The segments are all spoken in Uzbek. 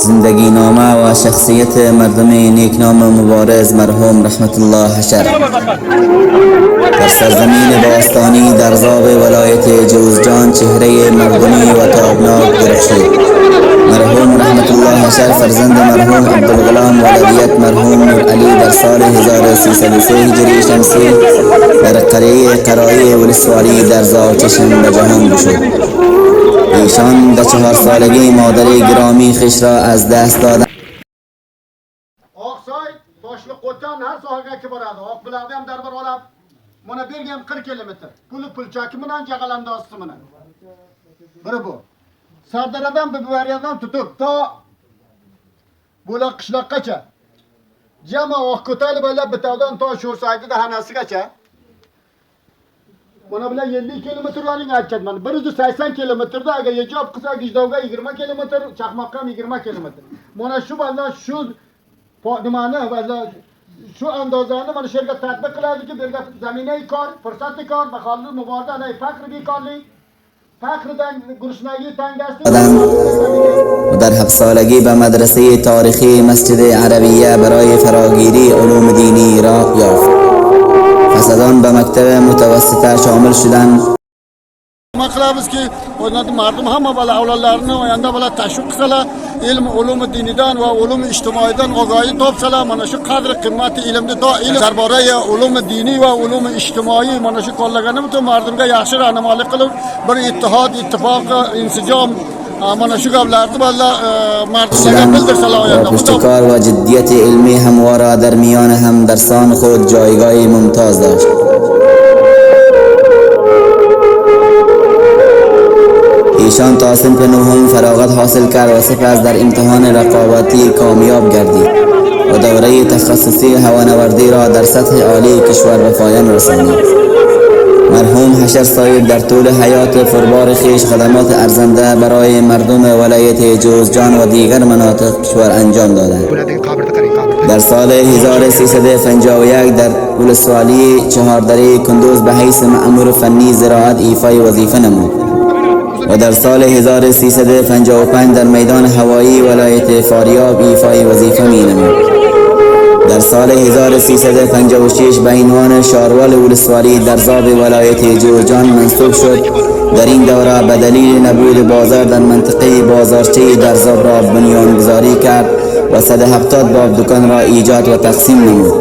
زندگی نامه و شخصیت مردم نیکنام مبارز مرحوم رحمت الله حشر در سرزمین باستانی در ذاب ولایت جوزجان چهره مردمی و تابناک درخشید. مرحوم رحمت الله حشر فرزند مرحوم عبدالغلام ولدیت مرحوم نور علی در سال 1303 هجری شمسی در قریه قرایی ولسوالی در زاوچشم به جهان گشود. ایشان در 4 سالگی مادر گرامی خویش را از دست دادند. Oqsoy Toshli Qo'tdan har sohaga ke boradi. Oqbuloqda ham darbar olib, mana bergam 40 kilometr. Puli pulchaki bilan jag'alandosti bilan. Biri bu. Sardaradan Bibariyadan tutib to Buloq qishloqqacha. Jama Oqko'tali bo'ylab bitavdan to Sho'rsaydi dahanasigacha. Mana bilan 50 kilometrlarning aytganman. Biri 80 kilometrda agar yejob qilsa Gijdovga 20 kilometr, Chaqmoqqa 20 kilometr. Mana shu balla shu nimani va shu andozani mana shu yerga tatbiq qiladiki, bu yerga zaminaviy kor, fursatli kor, baholi muborda ana faqr bekorlik, faqrdan gurshnagi tangasti و در 7 سالگی به مدرسه تاریخی مسجد عربیه برای فراگیری علوم دینی را یافت. فسادان به مکتب متوسطه شامل شدند. ما qilamiz ki, mardum hamma bola avlodlarini oyanda bola tashviq qilsalar, ilm ulum dinidan va ulum ijtimoidan ogohi topsalar, mana shu qadri qimmati ilmni doim darborai ulum diniy va ulum ijtimoiy mana shu qo'llagani butun mardumga yaxshi rahnumolik qilib, bir ittihod, ittifoq, insijom mana shu gaplarni bola mardumga bildirsalar oyanda. پشتکار و جدیت علمی همواره در میان همدرسان خود جایگاهی ممتاز داشت. ایشان تا صنف نهم فراغت حاصل کرد و سپس در امتحان رقابتی کامیاب گردید و دوره تخصصی هوانوردی را در سطح عالی کشور به پایان رسانید. مرحوم حشر صاحب در طول حیات پربار خویش خدمات ارزنده برای مردم ولایت جوزجان و دیگر مناطق کشور انجام دادند. در سال 1351 در ولسوالی چهاردری کندوز به حیث مأمور فنی زراعت ایفای وظیفه نمود و در سال 1355 در میدان هوایی ولایت فاریاب ایفای وظیفه می نمود. در سال 1356 به عنوان شارول ولسوالی در ذاب ولایت جوزجان منصوب شد. در این دوره به دلیل نبود بازار در منطقه بازارچه در ذاب را بنیانگذاری کرد و 170 باب دکان را ایجاد و تقسیم نمود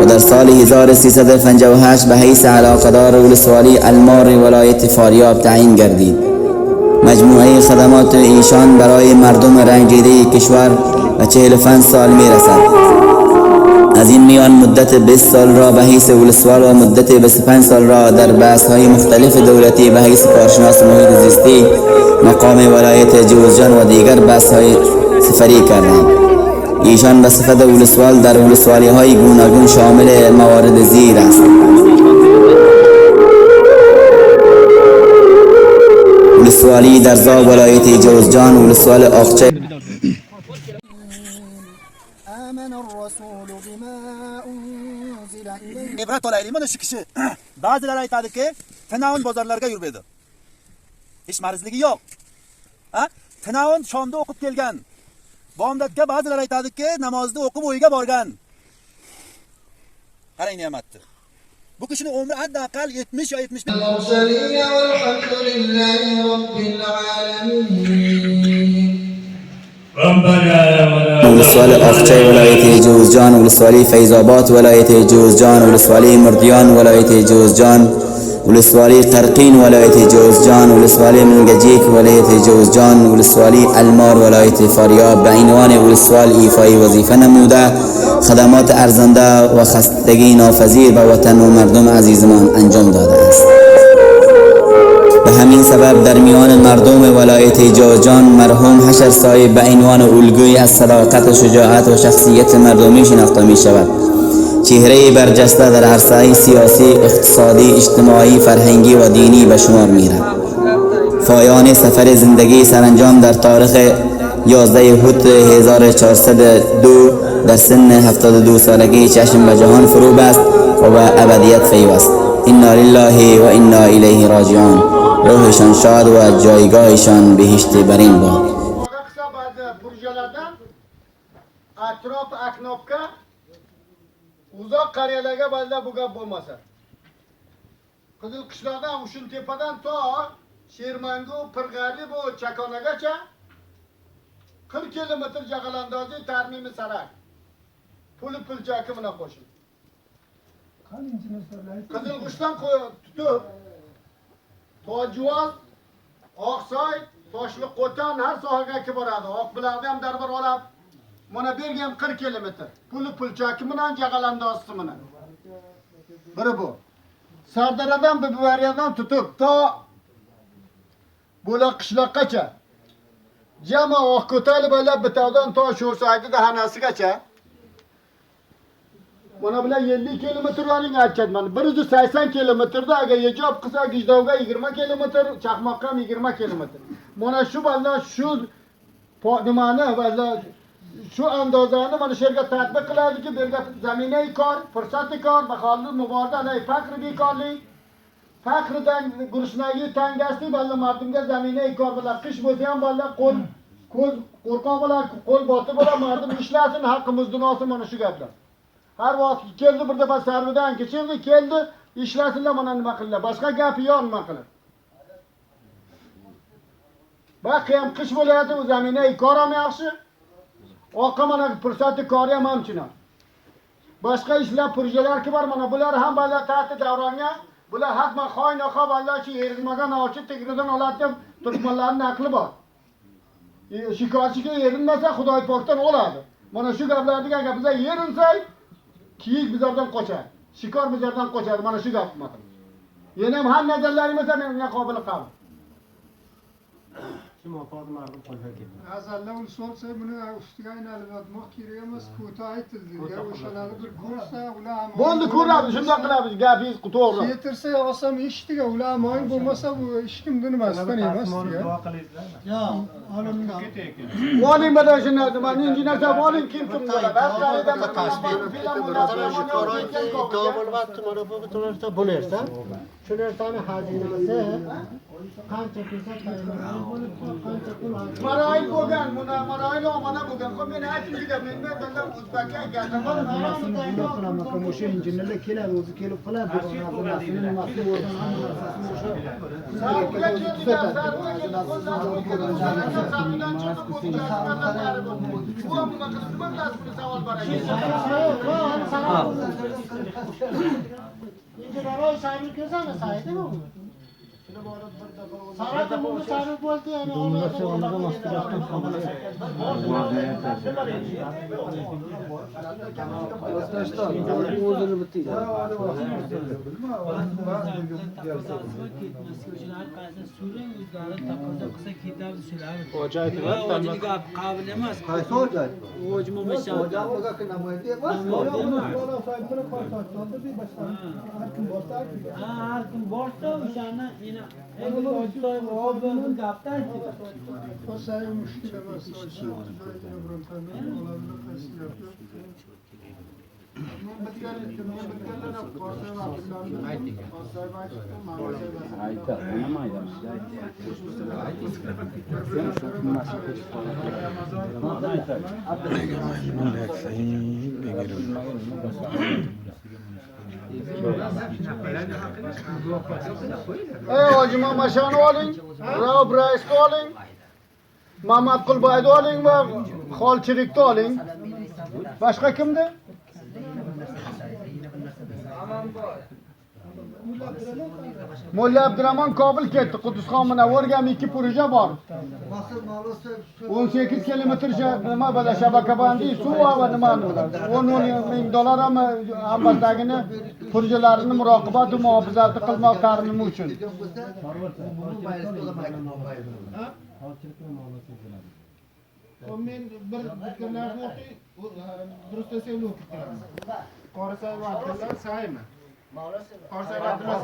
و در سال 1358 به حیث علاقه‌دار ولسوالی المار ولایت فاریاب تعیین گردید. مجموعه خدمات ایشان برای مردم رنجیده کشور و 45 سال می رسد. از این میان مدت 20 سال را به حیث ولسوال و مدت 25 سال را در بحث‌های مختلف دولتی به حیث کارشناس محیط زیستی مقام ولایت جوزجان و دیگر بحث‌های سفری کردند. ایشان به صفت ولسوال در ولسوالی‌های گوناگون شامل موارد زیر است: ولسوالی در ذاب ولایت جوزجان، ولسوال آقچه. ibrat olaylik. Mana shu kishi ba'zilar aytadiki, Tinavun bozorlarga yurmaydi. Hech marzligi yo'q. Tinavun Shomda o'qib kelgan. Bomdodga ba'zilar aytadiki, namozni o'qib o'yiga borgan. Qarang ne'matni. Bu kishining umri hadda aqal 70 yo 75. ولسوال آقچه ولایت جوزجان، ولسوالی فیضآباد ولایت جوزجان، ولسوالی مردیان ولایت جوزجان، ولسوالی قرقین ولایت جوزجان، ولسوالی منگجیک ولایت جوزجان، ولسوالی المار ولایت فاریاب به عنوان ولسوال ایفای وظیفه نموده خدمات ارزنده و خستگی ناپذیر به وطن و مردم عزیزمان انجام داده است. به همین سبب در میان مردم ولایت جوزجان مرحوم حشر صاحب به عنوان الگویی از صداقت و شجاعت و شخصیت مردمی شناخته می شود. چهره برجسته در عرصه سیاسی، اقتصادی، اجتماعی، فرهنگی و دینی به شمار می رود. پایان سفر زندگی سرانجام در تاریخ 11 اوت 1402 در سن 72 سالگی چشم به جهان فرو بست و به ابدیت پیوست. انا لله و انا الیه راجعون. روحشان شاد و جایگاهشان بهشت برین باد. atrof aknobga uzoq qariyalarga balda bu gap bo'lmasa. Qizil qishloqdan Ushul tepadan to Shermangu, Pirg'ali bu Chakonagacha 40 kilometr Jag'alandozi tarmimi sarak. Puli pulchaki bilan qo'shib. Qizil qushdan tutib Tojivoz, Oqsoy, Toshli Qo'tan har sohaga kelib boradi. Oqbuloqda ham darbar olib, mana bergan 40 kilometr. Puli pulchaki bilan Jag'alandozi bilan. Biri bu. Sardaradan Bibivariyadan tutib to Bo'la qishloqqacha. Jama Oqko'tali bo'ylab bitavdan to Sho'rsaydi dahanasigacha. Mana bilan 50 kilometr yo'ling aytganman. 180 kilometrda agar yejob qilsa Gijdovga 20 kilometr, Chaqmoqqa 20 kilometr. Mana shu balla shu nimani balla shu andozani mana shu yerga tatbiq qiladiki, berga zaminai kor, fursati kor, mahalli muborda alay faqr bekorlik. Faqrdan gurshnagi tangasli balla mardumga zaminai kor bilan qish bo'lsa ham balla qo'l ko'z qo'rqoq bilan qo'l botib bilan mardum ishlasin, haqqimizni olsin mana shu gaplar. Har vaqt keldi bir defa sarvidan kechirdi, keldi, ishlasinlar mana nima qildilar. Boshqa gapi yo'q nima qilib. Baqi ham qish bo'layapti, u zaminai kor ham yaxshi. Oqa mana fursati kor ham hamchina. Boshqa ishlar projelar bor, mana bular ham balla ta'ti davronga, bular hatma xoynoqa balla shu erilmagan ochi tegridan oladi deb turkmanlarning aqli bor. Shikorchiga erinmasa Xudoy pokdan oladi. Mana shu gaplarni agar biz yerinsak, kiyik bizlardan qochar. Shikor bizlardan qochar. Mana shu gap qilmoqda. Yana ham har nazarlaringiz ham menga qobil qildi. Kim oqadi mardum qo'lga ketdi. Azallar usulsa buni ustiga aylanib o'tmoq kerak emas, ko'ta aytildi. O'shalarni bir ko'rsa, ular ham Bo'ldi, ko'ramiz, shunday qilamiz. Gapingiz to'g'ri. Yetirsa olsam eshitiga, ular amoy bo'lmasa bu hech kimni nimasdan emas. Duo qilaysizlarmi? Yo'q, olimga Voling mana shuni nima injinerda voling kim bo'ladi? Har joyda bo'larsa, shu narsani xazinasi qancha kelsa qancha pul Maroil bo'lgan, buni maroil omana bo'lgan. Men aytishga men bundan o'zbekka gapiraman. o'sha injenerlar keladi, o'zi kelib qiladi. Narsasini nimasini o'rdan hamma narsasini o'sha Sarbuga keldilar, sarbuga keldilar. Savol bor ekan. injenerlar sayri kelsa saydimi bu? Sarada bunu sarı bo'ldi, yani o'zini bitdi. Qabil emas. Qaysi hojat? O'jma mashaq. Har kim borsa o'shani Kosaya mushkil emas. Hocam maşanı oling, Rauf Raisni oling, Mahmad Qulbayni oling va Xolchirikni oling. Boshqa kimdi? Mulla Abdurahmon Kobil ketdi. Qudusxon Munavvarga 2 proje bor. 18 kilometr nima bo'la shabakabandi suv va nima bo'ladi. 10 ming dollar ham ambasdagini projelarini muroqabat va muhofazat qilmoq tarnimi uchun. Men bir fikrlarni o'qiy, durust desanglar o'qiyman. Qorisay va Abdulla saymi? Qorisay va Abdulla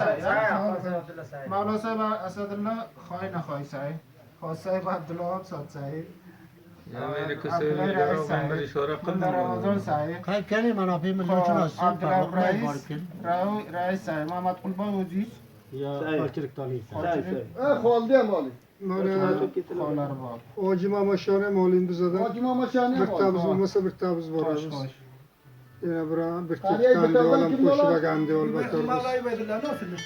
say. Mavlosay va Asadulla xoyna xoysay. Qorisay va Abdulla sotsay. Meni ko'saylar bir ishora qildim. Ramazon say. Qaytgani mana bu millatchilar Rais say, Mahmad Qulboy o'zingiz یا فاکرک تالی خالدی هم مالی خالر بار آجی ماماشانه مالین بزدن حاجی ماما شانه bir tabuz olmasa bir tabuz boramiz yine bura bir tekkan olam qo'shilagandi yo'l bakarmiz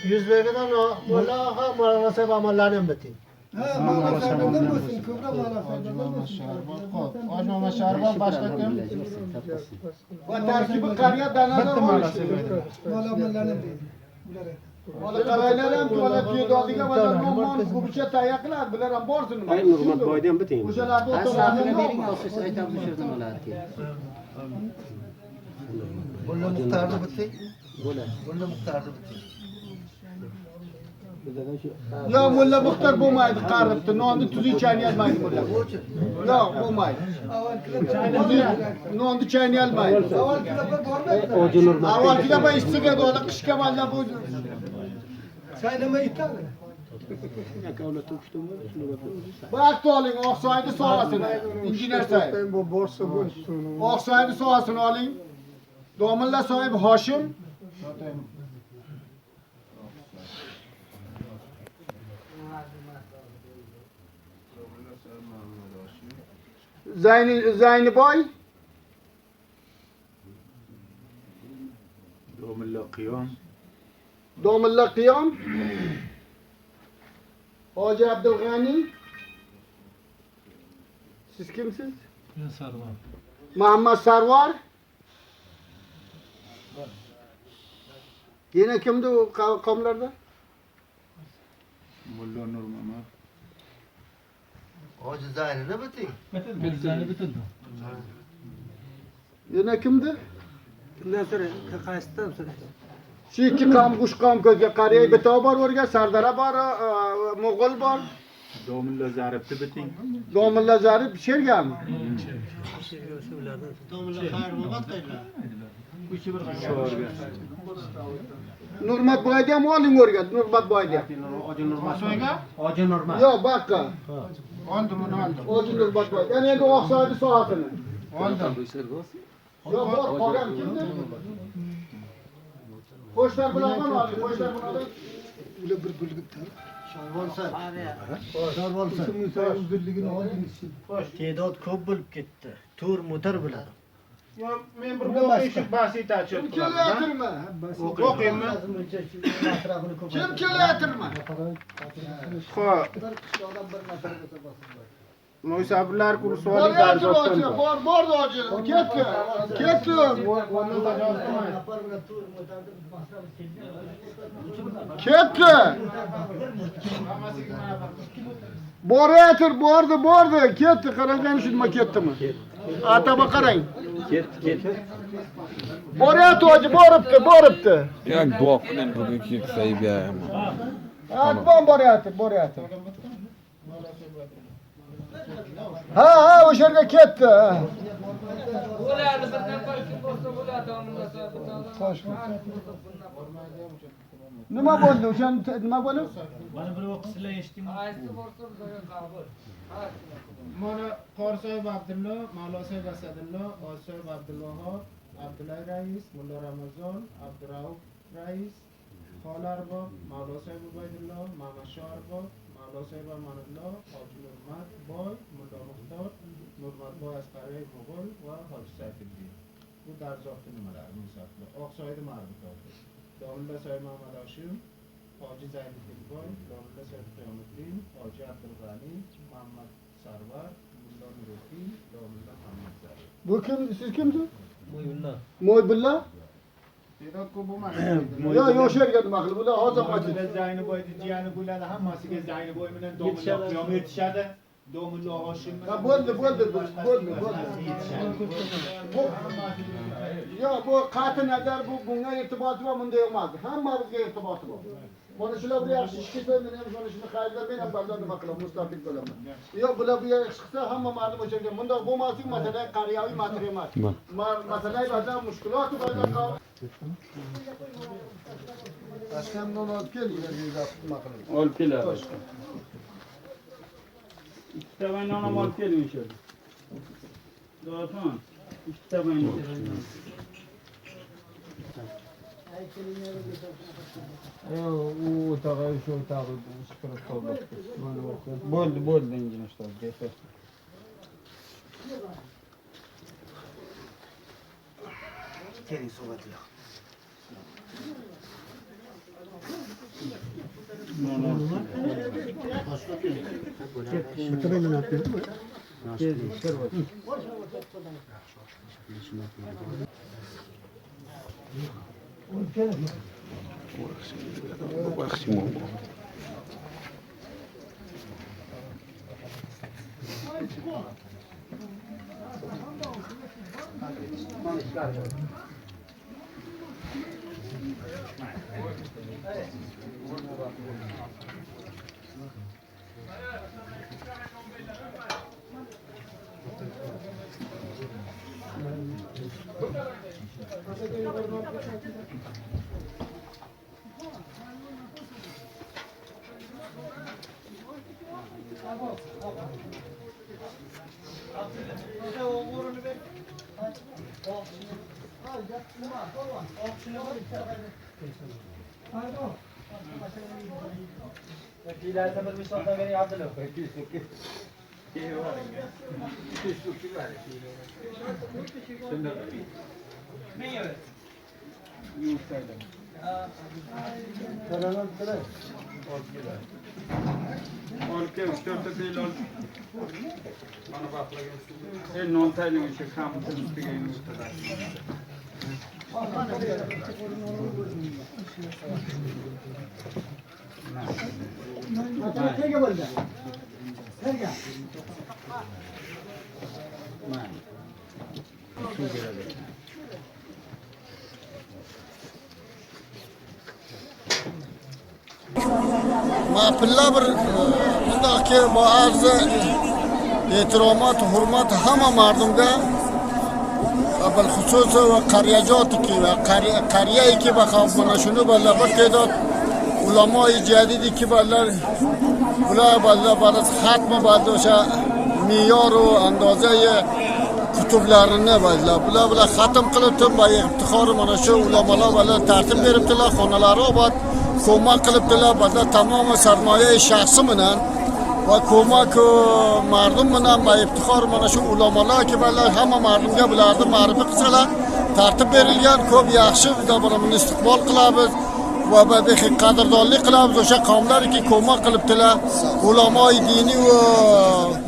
100 begidan mulla og'a marosab amallarni biting. Hacı Mama Şarban başka kim? va tarkibi qariya danada Valla qaraylar ham valla piyododiga valla nomon gubicha tayyor qiladi, bular ham borsin. Ay Nurmat boyda ham biting. O'shalarni Mulla Muxtarni biting. Mulla Muxtarni biting. Yo, mulla Muxtar bo'lmaydi, qaribdi. Nonni tuzi chaynayolmaydi mulla. Yo, bo'lmaydi. Nonni chaynayolmaydi. Hoji Nurmat. Avvalgida bu issiq edi, hozir qishga valla bu Vaqt oling, Oqsoyni sohasini. Injener sohib. bu borsa bu Oqsoyni sohasini oling. Domilla sohib Hoshim. Zayniboy. Domilla Qiyom. Hoji Abdulg'ani. Siz kimsiz? Men Sarvar. Muhammad Sarvar. Yana kimdi u qavmlarda? Mulla Nur Mama Hoji Zaynini biting. Bilzani bitildi. Yana kimdi? Kimdan so'ra? Qaysidan so'ra? Shu ikki qavm, uch qavm ko'zga qarayay, bitta bor o'rga, Sardara bor, Mo'g'ul bor. Domilla Zaribni biting. Domilla Zarib Shergami? Nurmatboyga ham oling o'rga, Nurmatboyga. Hoji Nurmat. Yo'q, boqqa. Oldim uni oldim. Hoji Nurmatboy. Yana endi Oqsoyni sohasini. Oldim. Yo'q, bor, qolgan kimdi? Qo'shlar bilan oling, qo'shlar bilan oling. Ular bir bo'lib Sharvonsan. Sharvonsan. Birligini oldingiz. Te'dod ko'p bo'lib ketdi. Tur motor bilan. Yo, men bir o'qishib basita Kim kelayotirma? o'qiymi? Kim kelayotirma? Xo'p. Mo'ysablar kursovali Boryotir darzofdan. hoji, bor hoji. Ketdi. Ketdi. Boryotir, bordi. Ketdi. Qarang shu nima ketdimi? Ataba qarang. Ketdi. Boryotir hoji, boribdi. Jak bloqdan bugungi sayga. Atbon boryotir. Ha, o'sha yerga ketdi. Nima bo'ldi? O'sha nima bo'ldi? Mana bir o'qisizlar eshitdingmi? Mana Qorsoyev Abdullo, Mavlosoyev Asadullo, Osoyev Abdulloho, Abdullay Rais, Mulla Ramazon, Abdurauf Rais, Xolarbob, Mavlosoyev Ubaydullo, Mamashorbob, Mavlosoyev Amanullo, Hoji Nurmat Boy, Mulla Muxtor, Nurmatboy Asqariyev Mo'g'ul va Hoji Sayfiddin. Bu darzofni nimalari Musaffar. Oqsoyda ma'lumot. Domilla Soy Muhammad Hoshim, Hoji Zayniddin Boy, Domilla Soy Qiyomuddin, Hoji Abdulg'ani, Muhammad Sarvar, Mulla Nuruddin, Domilla Muhammad Zarif. Bu kim? Siz kimsiz? Mo'yinlar. Mo'ybulla? Te'dod ko'p bo'lmadi. Yo'q, o'sha yerga nima qildi? Bular hozir qochdi. Zayniboyni jiyani bo'ladi, hammasiga Zayniboy bilan Domilla qiyom yetishadi. Domilla Hoshim Ha, bo'ldi. Yo'q, bu qat'i nazar bunga irtiboti bor, bunda emas. Hammamizga irtiboti bor. Mana shular bir yaxshi ish qilsa, men ham shuni qayerdan men ham ba'zan nima qilaman, mustaqil bo'laman. Yo'q, bular bu yaxshi qilsa, hamma ma'lum o'sha yerga. Bunda bo'lmaslik masala qariyaviy masala emas. Masala ba'zan mushkuloti ba'zan qol. Tashkamdan olib kel, yerga nima qilib. olib keladi. Ikkita baynon ham olib keling o'sha. Do'stman, ikkita baynon. u tog'a shu tog'a chiqarib qoldi. Bo'ldi injini ishlaydi. Keling suvatlar. Ma'pilla bir bundaki bu arz e'tiromat, hurmat hamma mardumga bil xusus va qariyajotiki va qariyaki baqa mana shuni balla bir ta'dod ulamoi jadidiki ballar bular balla xatmi balda o'sha me'yor va andozai kutublarini bular xatm qilibdi va iftixor mana shu ulamolar bilan tartib beribdilar, xonalari obod ko'mak qilibdilar, banda tamoman sarmoya shaxsi bilan va ko'mak mardum bilan va iftixor mana shu ulamolar ki ballar hamma mardumga bularni ma'rifat qilsalar tartib berilgan ko'p yaxshi bularni istiqbol qilamiz va behi qadrdonlik qilamiz o'sha qavmlarki ko'mak qilibdilar, ulamoi diniy va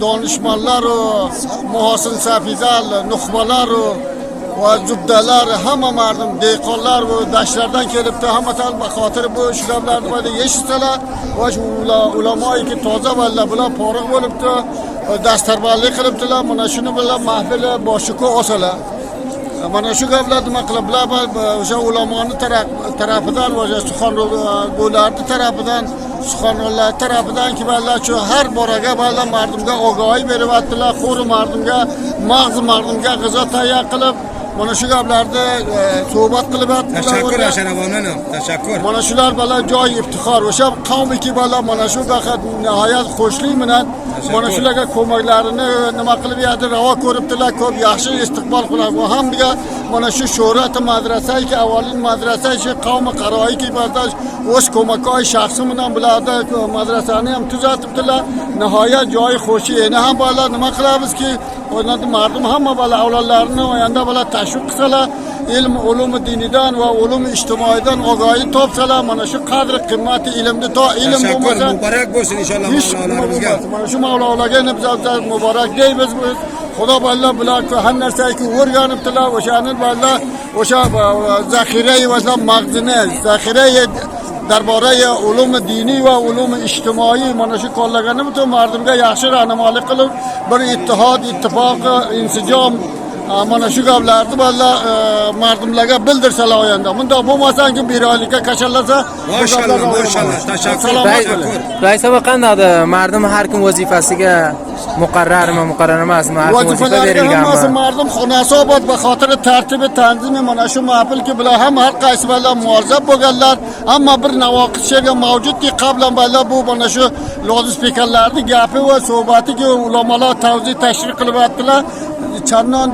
donishmandlar va muhosin safizal nuxbalar va zubdalar hamma mardum dehqonlar va dashtlardan kelibdi, hammadan baxotir bu shularni bada yeshitsalar va shu ulamoiki toza valla bilan forig' bo'libdi, dastarbanlik qilibdilar, mana shuni bilan mahfili boshiga olsalar mana shu gaplar nima qiliblar o'sha ulamoni tarafidan va suxongo'larni tarafidan suxonlar tarafidan ki ballar shu har boraga ballar mardumga ogohi beryaptilar, xo'ri mardumga mag'zi mardumga g'izo tayyor qilib mana shu gaplarni suhbat qilib tashakkur asharavonim tashakkur mana shular bilan joy iftixor o'sha qavmiki ballar mana shu faqat nihoyat xo'shlik bilan mana shularga ko'maklarini nima qilib yerda ravo ko'ribdilar, ko'p yaxshi istiqbol qiladi va hamga mana shu sho'rati madrasaki avolin madrasa shu qavmi qaroiki bardosh o'z ko'makoy shaxsi bilan bularda madrasani ham tuzatibdilar, nihoyat joyi xo'shi. Endi ham ballar nima qilamizki o'ynadi mardum hamma ballar avlodlarini oyanda ballar tashviq qilsalar, ilm ulumi dinidan va ulumi ijtimoidan ogohi topsalar, mana shu qadri qimmati ilmni to ilm bo'lmasa muborak bo'lsin inshaalloh mavlolarimizga. Mana shu mavlolaga biz muborak deymiz. Xudo ballar bular har narsaga o'rganibdilar, o'shani ballar o'sha zaxirai va mag'zini zaxirai darborai ulumi diniy va ulumi ijtimoiy mana shu qo'llagani butun mardumga yaxshi rahnamolik qilib bir ittihod, ittifoq, insijom mana shu gaplarni ballar mardumlarga bildirsalar oyanda. Bunda bo'lmasanki bir oylikka kashallasa, maşallah, tashakkur. Raisova qanday mardum har kim vazifasiga muqarrarmi, muqarrar emasmi? Vazifa berilganmi? Mardum xonasi obod va xotiri tartibi, tanzimi mana shu ma'qulki bular ham har qaysi ballar muvazzab bo'lganlar, ammo bir navoqit she'rga mavjudki qablan ballar bu mana shu lozim speakerlarning gapi va suhbatiga ulamolar tavzi tashriq qilyaptilar. channon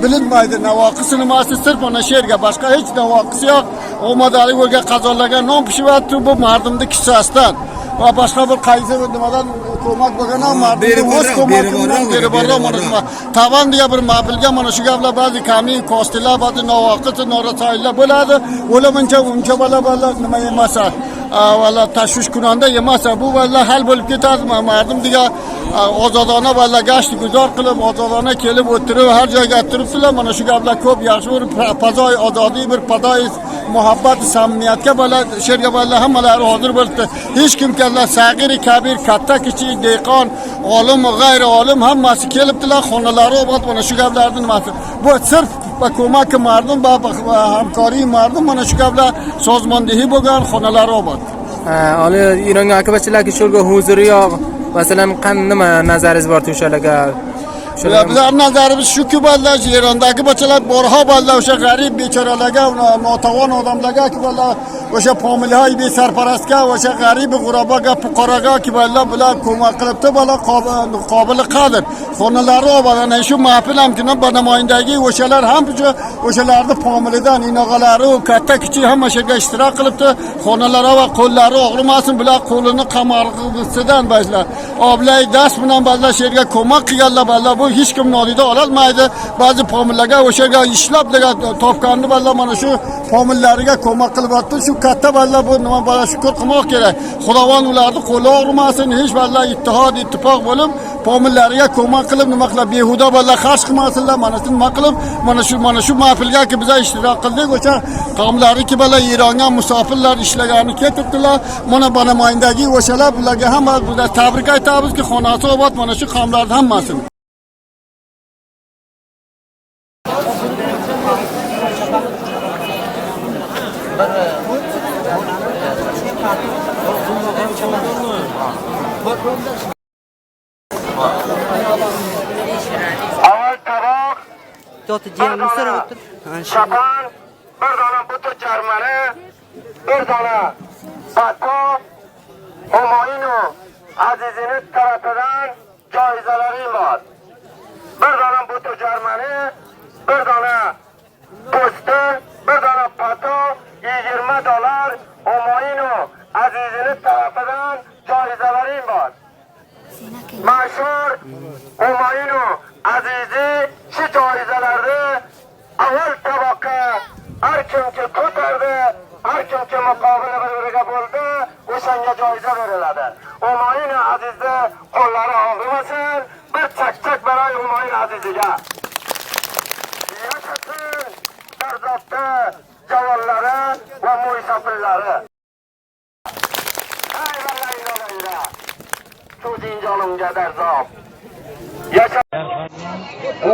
bilinmaydi. Navoqisi nimasi sirf ona she'rga, boshqa hech navoqisi yo'q. Omadaliga qazollagan non pishyapti bu mardimni kissasidan. Va boshqa bir qaysi nimadan ko'mak bo'lgan ham mardimni o'z ko'magidan berib borgan. Tavan deya bir mabilga mana shu gaplar ba'zi kamin kostilar, ba'zi navoqisi norasoylar bo'ladi. O'lamuncha uncha bala nima emasa. Valla tashvish kunanda emasa. Bu valla hal bo'lib ketadi. Mardim degan ozodona valla gasht guzor qilib, ozodona kelib o'tirib, har joyga turibdilar. Mana shu gaplar ko'p yaxshi bir fazoy ozodiy bir fazoy muhabbat samimiyatga valla she'rga valla hammalari hozir bo'ldi. Hech kim kalla sag'iri kabir katta kichik dehqon olim g'ayri olim hammasi kelibdilar. Xonalari obod mana shu gaplarning nimasi. Bu sirf va ko'mak mardum va hamkoriy mardum mana shu gaplar sozmondehi bo'lgan xonalari obod. Oli Ironga akabachilarga shulga huzuri yo'q. Masalan, nima nazaringiz bor o'shalarga? Bizlar nazarimiz shuki balla Erondagi bachalar borha balla o'sha g'arib bechoralarga, notavon odamlarga ki balla o'sha pomilhay besarparastga, o'sha g'arib g'urabaga, fuqaroga ki balla bular ko'mak qilibdi, balla qobil qadr. Xonalari obodana shu mahfil hamkina banamoyindagi o'shalar ham o'shalarni pomilidan inog'alari katta kichik hamma yerga ishtirok qilibdi. Xonalari va qo'llari og'rimasin, bular qo'lini qamarg'isidan bashlar. Oblay dast bilan balla yerga ko'mak qilganlar balla bu hech kim nolida ololmaydi. Ba'zi pomillarga o'shaga ishlab degan topganni balla mana shu pomillariga ko'mak qilyapti. Shu katta balla bu nima balla shukr qilmoq kerak. Xudovon ularni qo'li og'rimasin, hech balla ittifoq bo'lib pomillariga ko'mak qilib nima qilib behuda balla xarj qilmasinlar. Mana shu nima qilib mana shu mahfilga biz ishtirok qildik. O'sha qavmlari ki balla Ironga musofirlar ishlagani ketibdilar. Mana banamoyindagi o'shalar bularga hamma tabrik aytamizki, xonasi obod mana shu qavmlarning hammasi. Avval taboq, shapan, bir dona butur jarmani, bir dona pato, Humoyinu Azizini tarafidan joizalaring bor. Bir dona butur jarmani, bir dona po'sti, bir dona pato, $20 Humoyinu Azizini tarafidan joizalaring bor. Mashhur Humoyinu Azizi shu joizalarni avval taboqqa har kimga ko'tardi, har kimga muqobili biriga bo'ldi, o'shanga joiza beriladi. Humoyinu Azizni qo'llari og'rimasin, bir chak baray Humoyinu Aziziga. Yashasın Darzobda javonlari va mo'ysafillari. Ay vallahi ilohiga. Cho'zing jonimga Darzob.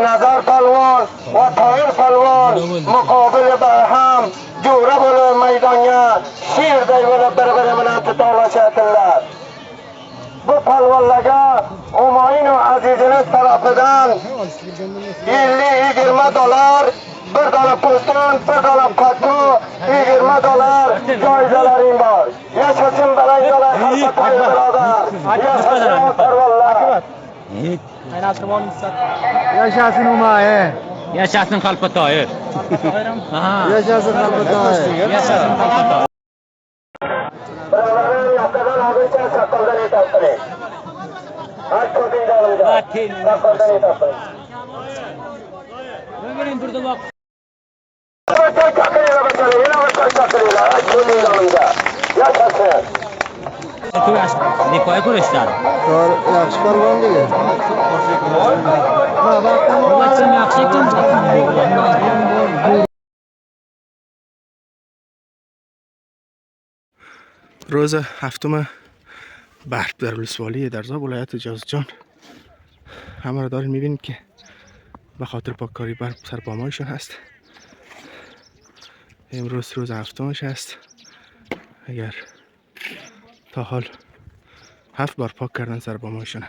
Nazar palvon va Toyir palvon muqobili barham jo'ra bo'lib maydonga sherday bo'lib bir-biri bilan tutolashadilar. Bu palvonlarga Humoyinu Azizini tarafidan $50-20 bir dona po'stin, bir dona pato, $20 joizalaring bor. Yashashin balanjolar xalqi birodar. Yashashin parvonlar. Yashasın Humoyi. Yashasın Xalqi Toyir. Yashasın Xalqi Toyir. Yashasın Xalqi Toyir. Birodarlar, yoqadan olguncha saqqoldan etasiz. Har ko'zing joyida. Saqqoldan etasiz. Menga turdi vaqt. Yashasın. Nipoy ko'rishlar. Yaxshi palvon degan. Vaqtim yaxshi ekan. روز هفتم برف در ولسوالی درزا ولایت جازجان همه را دارین میبینید که به خاطر پاککاری برف سرپامایشون هست. امروز روز هفتمش هست. اگر تا حال 7 بار پاک کردن سرپامایشون.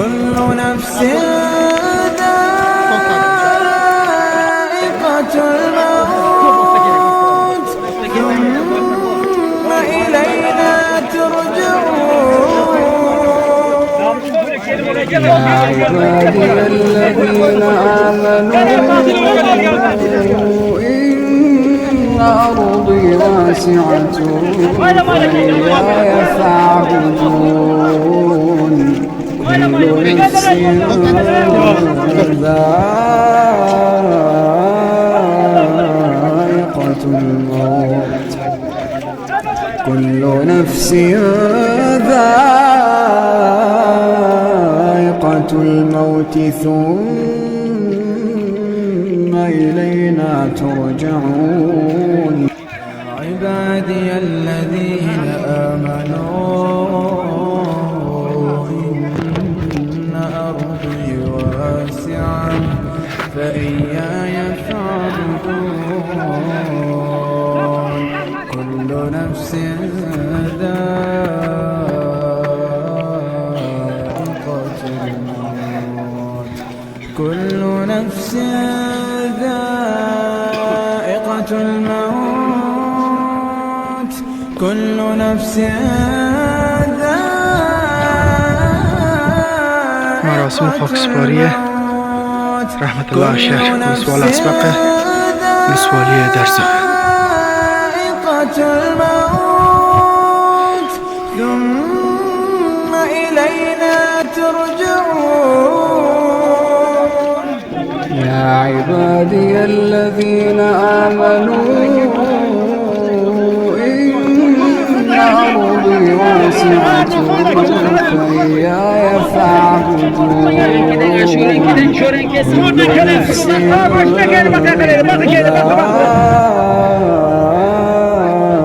كل نفس ذائقة الموت ثم إلينا ترجعون يا عبادي الذين آمنوا إن أرضي واسعة فإياي فاعبدون كل نفس ذائقة الموت كل نفس ذائقة الموت ثم إلينا ترجعون يا عبادي الذين آمنوا فإياي فاعبدون كل نفس ذائقة الموت كل نفس ذائقة الموت كل نفس مراسم خاکسپاری رحمت الله شهر ولسوالی اسبقه ولسوالی درزا ثم إلينا ترجعون يا عبادي الذين آمنوا إن أرضي واسعة فإياي فاعبدون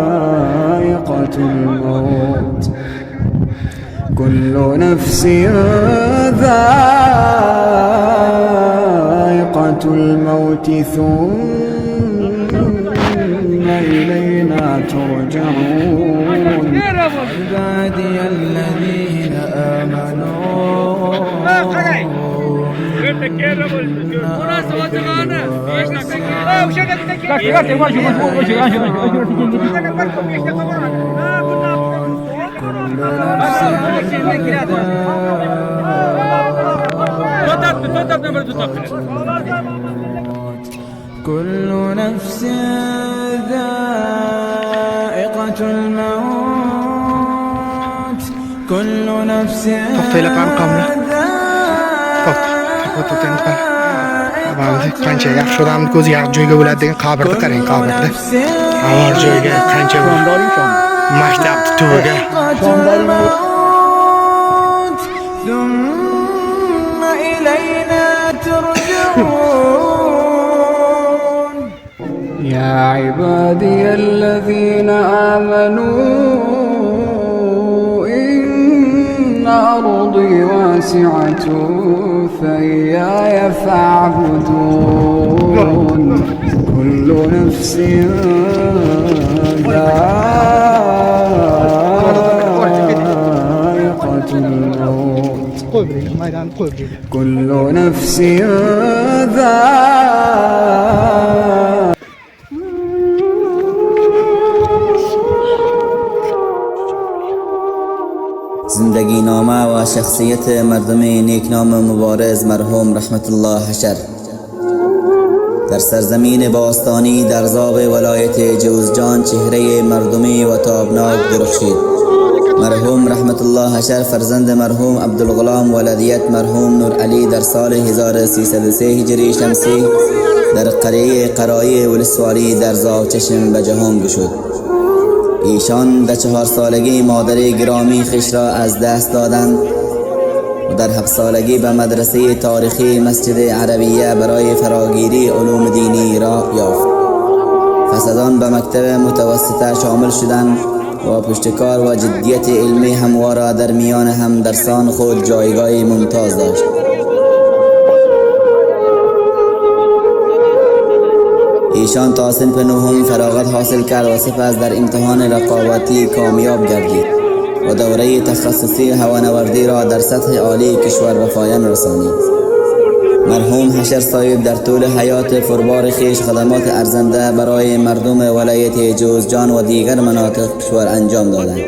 ذائقة الموت كل نفس ذائقة الموت ثم إلينا ترجعون عبادي الذين آمنوا كل نفس ذائقة الموت كل نفس qancha yaxshi odamni ko'zi yaxshi joyga bo'ladi degan qabrni qarang, qabrda avval joyga qancha maktabni tubiga ثم إلينا ترجعون يا عبادي الذين آمنوا إن أرضي واسعة فإياي فاعبدون كل نفس ذائقة الموت qo'yib bering, maydonni qo'yib bering. Kullu nafsin dha'iqatul زندگی نامه و شخصیت مردم نیکنام مبارز مرحوم رحمت الله حشر در سرزمین باستانی در زاب ولایت جوزجان چهره مردمی و تابناک درخشید. مرحوم رحمت الله حشر فرزند مرحوم عبدالغلام ولدیت مرحوم نور علی در سال 1303 هجری شمسی در قریه قرایی ولسوالی در زاب چشم به جهان گشود. ایشان در 4 سالگی مادر گرامی خیش را از دست دادند و در 7 سالگی به مدرسه تاریخی مسجد عربیه برای فراگیری علوم دینی را یافت. پس از آن به مکتب متوسطه شامل شدند و پشتکار و جدیت علمی همواره در میان همدرسان خود جایگاهی ممتاز داشت. ایشان تا صنف نهم فراغت حاصل کرد و سپس در امتحان رقابتی کامیاب گردید و دوره تخصصی هوانوردی را در سطح عالی کشور به پایان رسانید. مرحوم حشر صاحب در طول حیات پربار خویش خدمات ارزنده برای مردم ولایت جوزجان و دیگر مناطق کشور انجام دادند.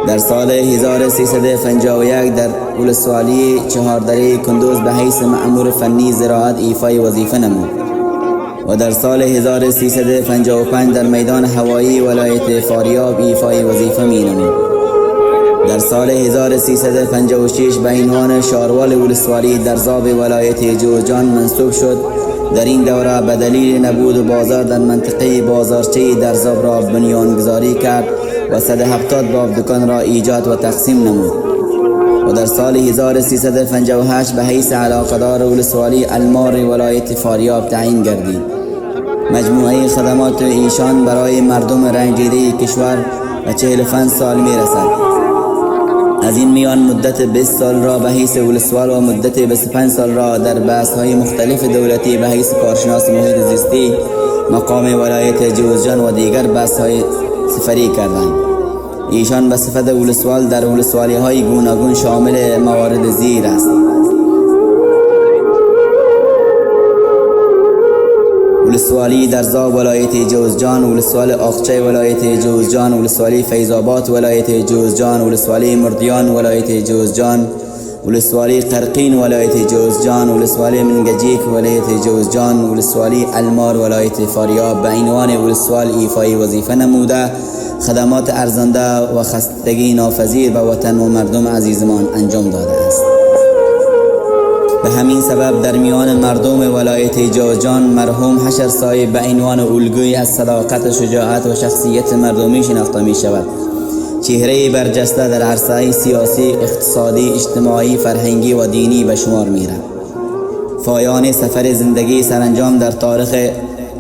در سال 1351 در ولسوالی چهاردره کندوز به حیث مأمور فنی زراعت ایفای وظیفه نمود و در سال 1355 در میدان هوایی ولایت فاریاب ایفای وظیفه می نمود. در سال 1356 به عنوان شاروال ولسوالی در زاب ولایت جوزجان منصوب شد. در این دوره به دلیل نبود بازار در منطقه بازارچه در زاب را بنیانگذاری کرد و 170 باب دکان را ایجاد و تقسیم نمود و در سال 1358 به حیث علاقه‌دار ولسوالی المار ولایت فاریاب تعیین گردید. مجموعه خدمات ایشان برای مردم رنجیده کشور و 45 سال می رسد. از این میان مدت 20 سال را به حیث ولسوال و مدت 25 سال را در بحث‌های مختلف دولتی به حیث کارشناس محیط زیستی مقام ولایت جوزجان و دیگر بحث‌های سفری کردند. ایشان به صفت ولسوال در ولسوالی‌های گوناگون شامل موارد زیر است: ولسوالی در زاب ولایت جوزجان، ولسوال آخچه ولایت جوزجان، ولسوالی فیض‌آباد ولایت جوزجان، ولسوالی مردیان ولایت جوزجان، ولسوالی قرقین ولایت جوزجان، ولسوالی منگجیک ولایت جوزجان، ولسوالی المار ولایت فاریاب به عنوان ولسوال ایفای وظیفه نموده خدمات ارزنده و خستگی ناپذیر به وطن و مردم عزیزمان انجام داده است. به همین سبب در میان مردم ولایت جوزجان مرحوم حشر صاحب به عنوان الگویی از صداقت، شجاعت و شخصیت مردمی شناخته می شود. چهره برجسته در عرصه سیاسی، اقتصادی، اجتماعی، فرهنگی و دینی به شمار می رود. پایان سفر زندگی سرانجام در تاریخ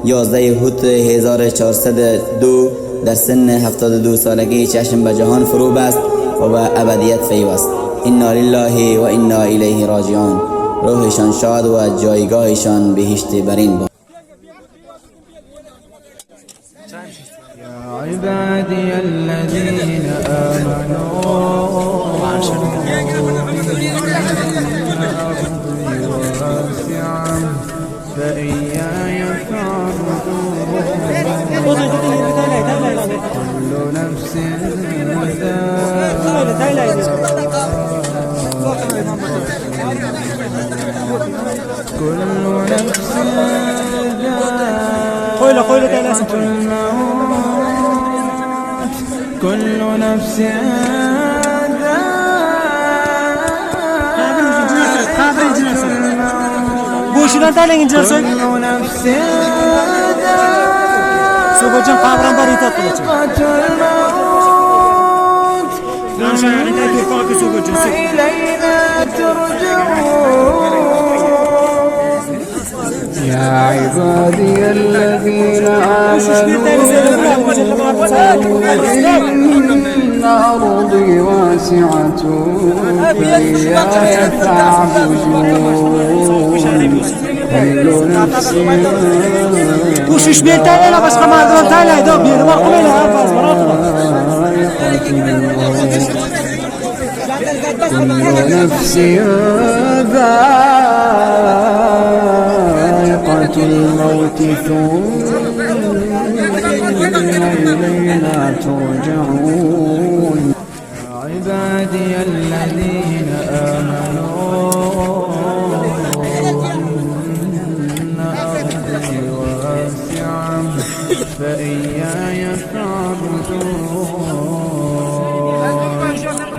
11 هوت 1402 در سن 72 سالگی چشم به جهان فرو بست و به ابدیت پیوست. انا لله و انا الیه راجعون. روحشان شاد و جایگاهشان بهشت برین باد. يا عبادي الذين آمنوا فإياي فاعبدون كل نفس كل نفس بوشیدن تلنگ اینجا سوی صبح جان قبرم باری تا کنه يا عبادي الذين آمنوا إن أرضي واسعة فإياي فاعبدون كل نفس گوشش بیتره نه başka merdivен تله دو بیرون کنه نه باز برات كل نفس ذائقة الموت ثم إلينا ترجعون عبادي الذين آمنوا إن أرضي واسعة فإياي فاعبدون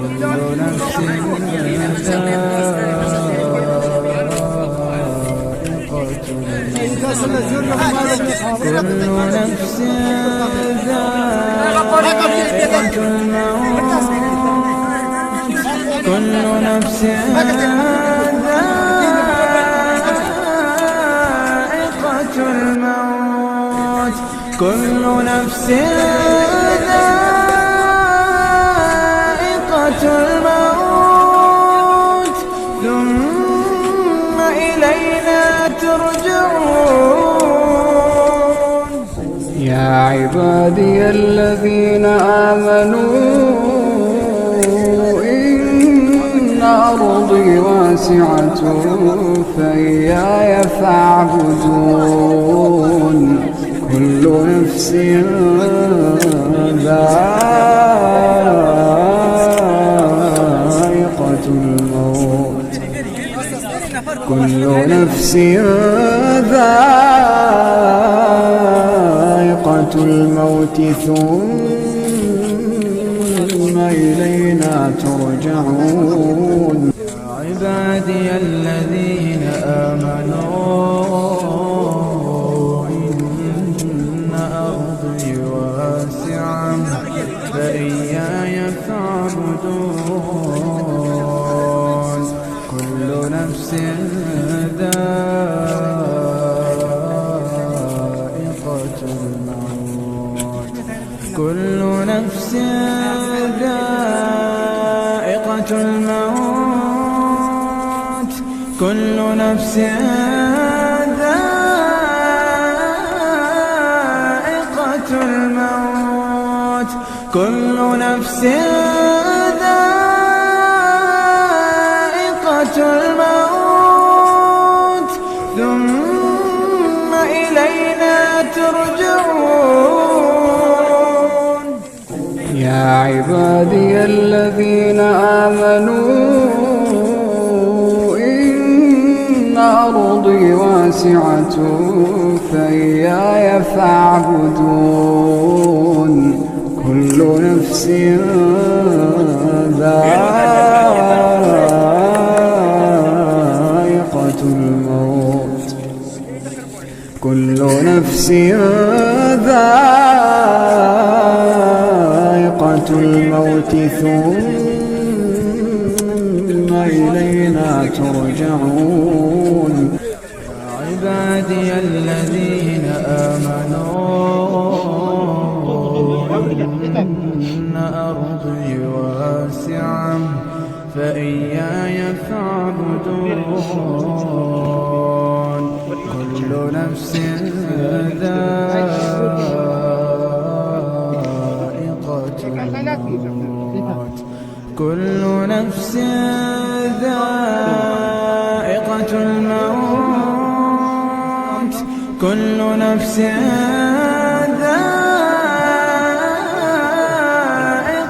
كل نفس كل نفس ذائقة الموت كل نفس ذائقة الموت ثم إلينا ترجعون يا عبادي الذين آمنوا أرضي واسعة فإياي فاعبدون كل نفس ذائقة الموت كل نفس ذائقة الموت ثم إلينا ترجعون عبادي الذين آمنوا إن أرضي واسعة فإياي فاعبدون كل نفس ذائقة الموت كل نفس ذائقة الموت كل نفس ذائقة الموت كل نفس ذائقة الموت ثم إلينا ترجعون يا عبادي الذين آمنوا أرضي واسعة فإياي فاعبدون كل نفس ذائقة الموت كل نفس ذائقة الموت ثم إلينا ترجعون عبادي الذين آمنوا إن أرضي واسعة فإياي فاعبدون كل نفس ذائقة الموت كل نفس ذائقة الموت كل نفس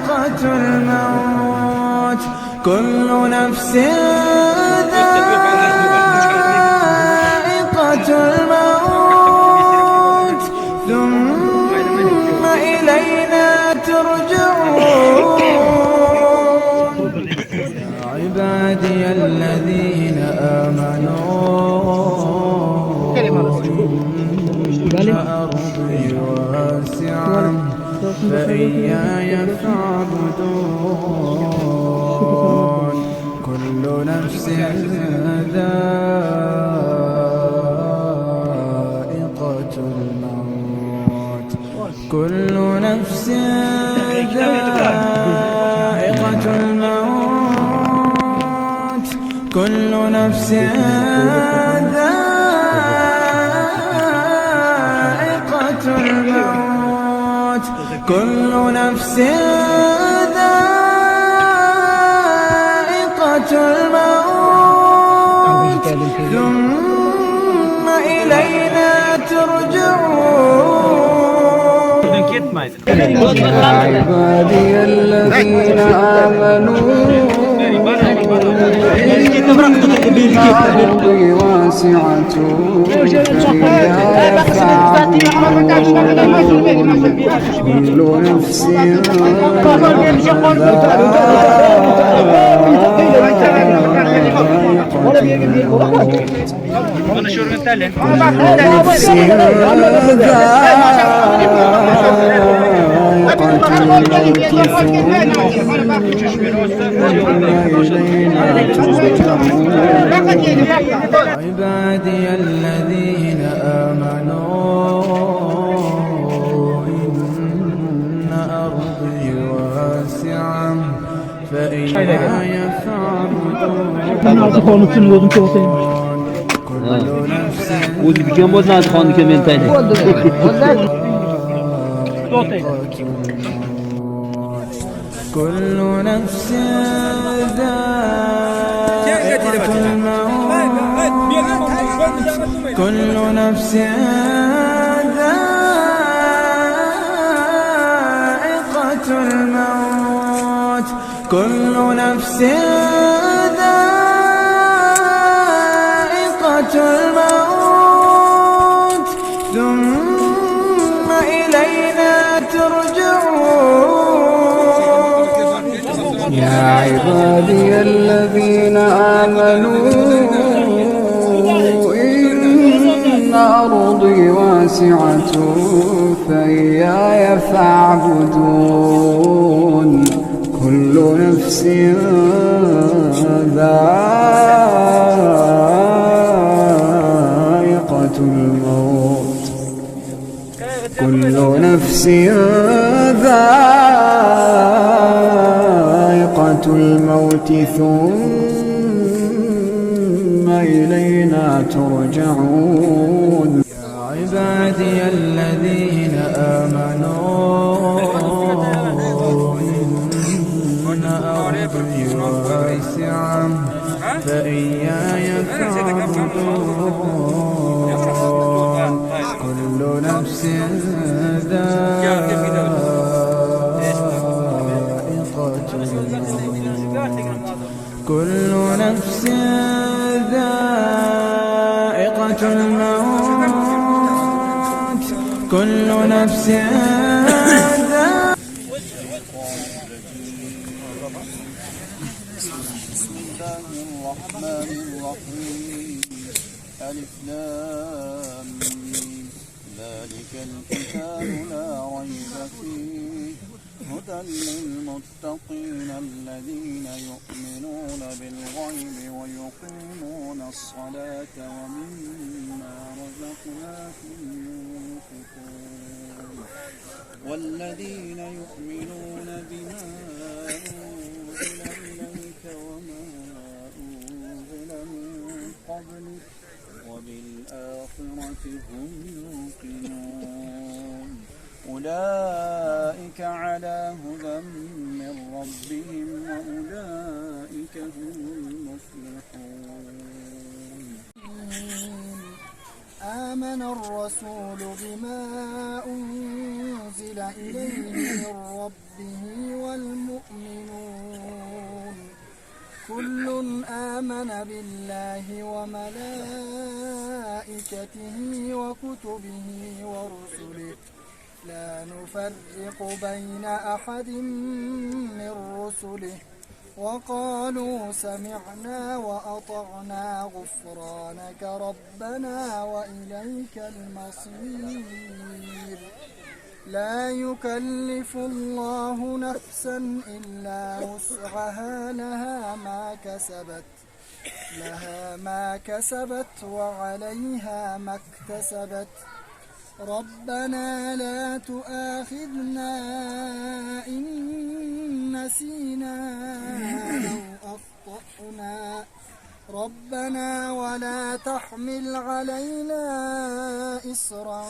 ذائقة الموت كل نفس ذائقة الموت ثم إلينا ترجعون عبادي الذين آمنوا إن أرضي واسعة فإياي فاعبدون كل نفس ذائقة الموت كل نفس ذائقة الموت كل نفس ذائقة الموت كل نفس ذائقة الموت ثم إلينا ترجعون يا عبادي الذين آمنوا أرضي واسعة فإياي فاعبدون كل نفس عبادي الذين آمنوا إن أرضي واسعة فإياي فاعبدون o'zi bikan bo'ladi xonniki men tayini كل نفس ذائقة الموت كل نفس ذائقة الموت كل نفس ذائقة الموت ثم إلينا ترجعون يا عبادي الذين آمنوا إن أرضي واسعة فإياي فاعبدون كل نفس ذائقة الموت كل نفس ذائقة الموت ثم إلينا ترجعون يا عبادي الذين آمنوا إن أرضي واسعة فإياي فاعبدون كل نفس ذائقة الموت كل نفس ذائقة الموت كل نفس بسم الله الرحمن الرحيم ألف لام ميم ذلك الكتاب لا ريب فيه هدى للمتقين الذين يؤمنون بالغيب ويقيمون الصلاة ومما رزقناهم ينفقون والذين يؤمنون بما أنزل إليك وما أنزل من قبلك وبالآخرة هم يوقنون أولئك على هدى من ربهم وأولئك هم المفلحون آمن الرسول بما أنزل إليه من ربه والمؤمنون كل آمن بالله وملائكته وكتبه ورسله لا نفرق بين أحد من رسله وقالوا سمعنا وأطعنا غفرانك ربنا وإليك المصير لا يكلف الله نفسا إلا وسعها لها ما كسبت وعليها ما اكتسبت ربنا لا تؤاخذنا إن نسينا أو أخطأنا ربنا ولا تحمل علينا إصرا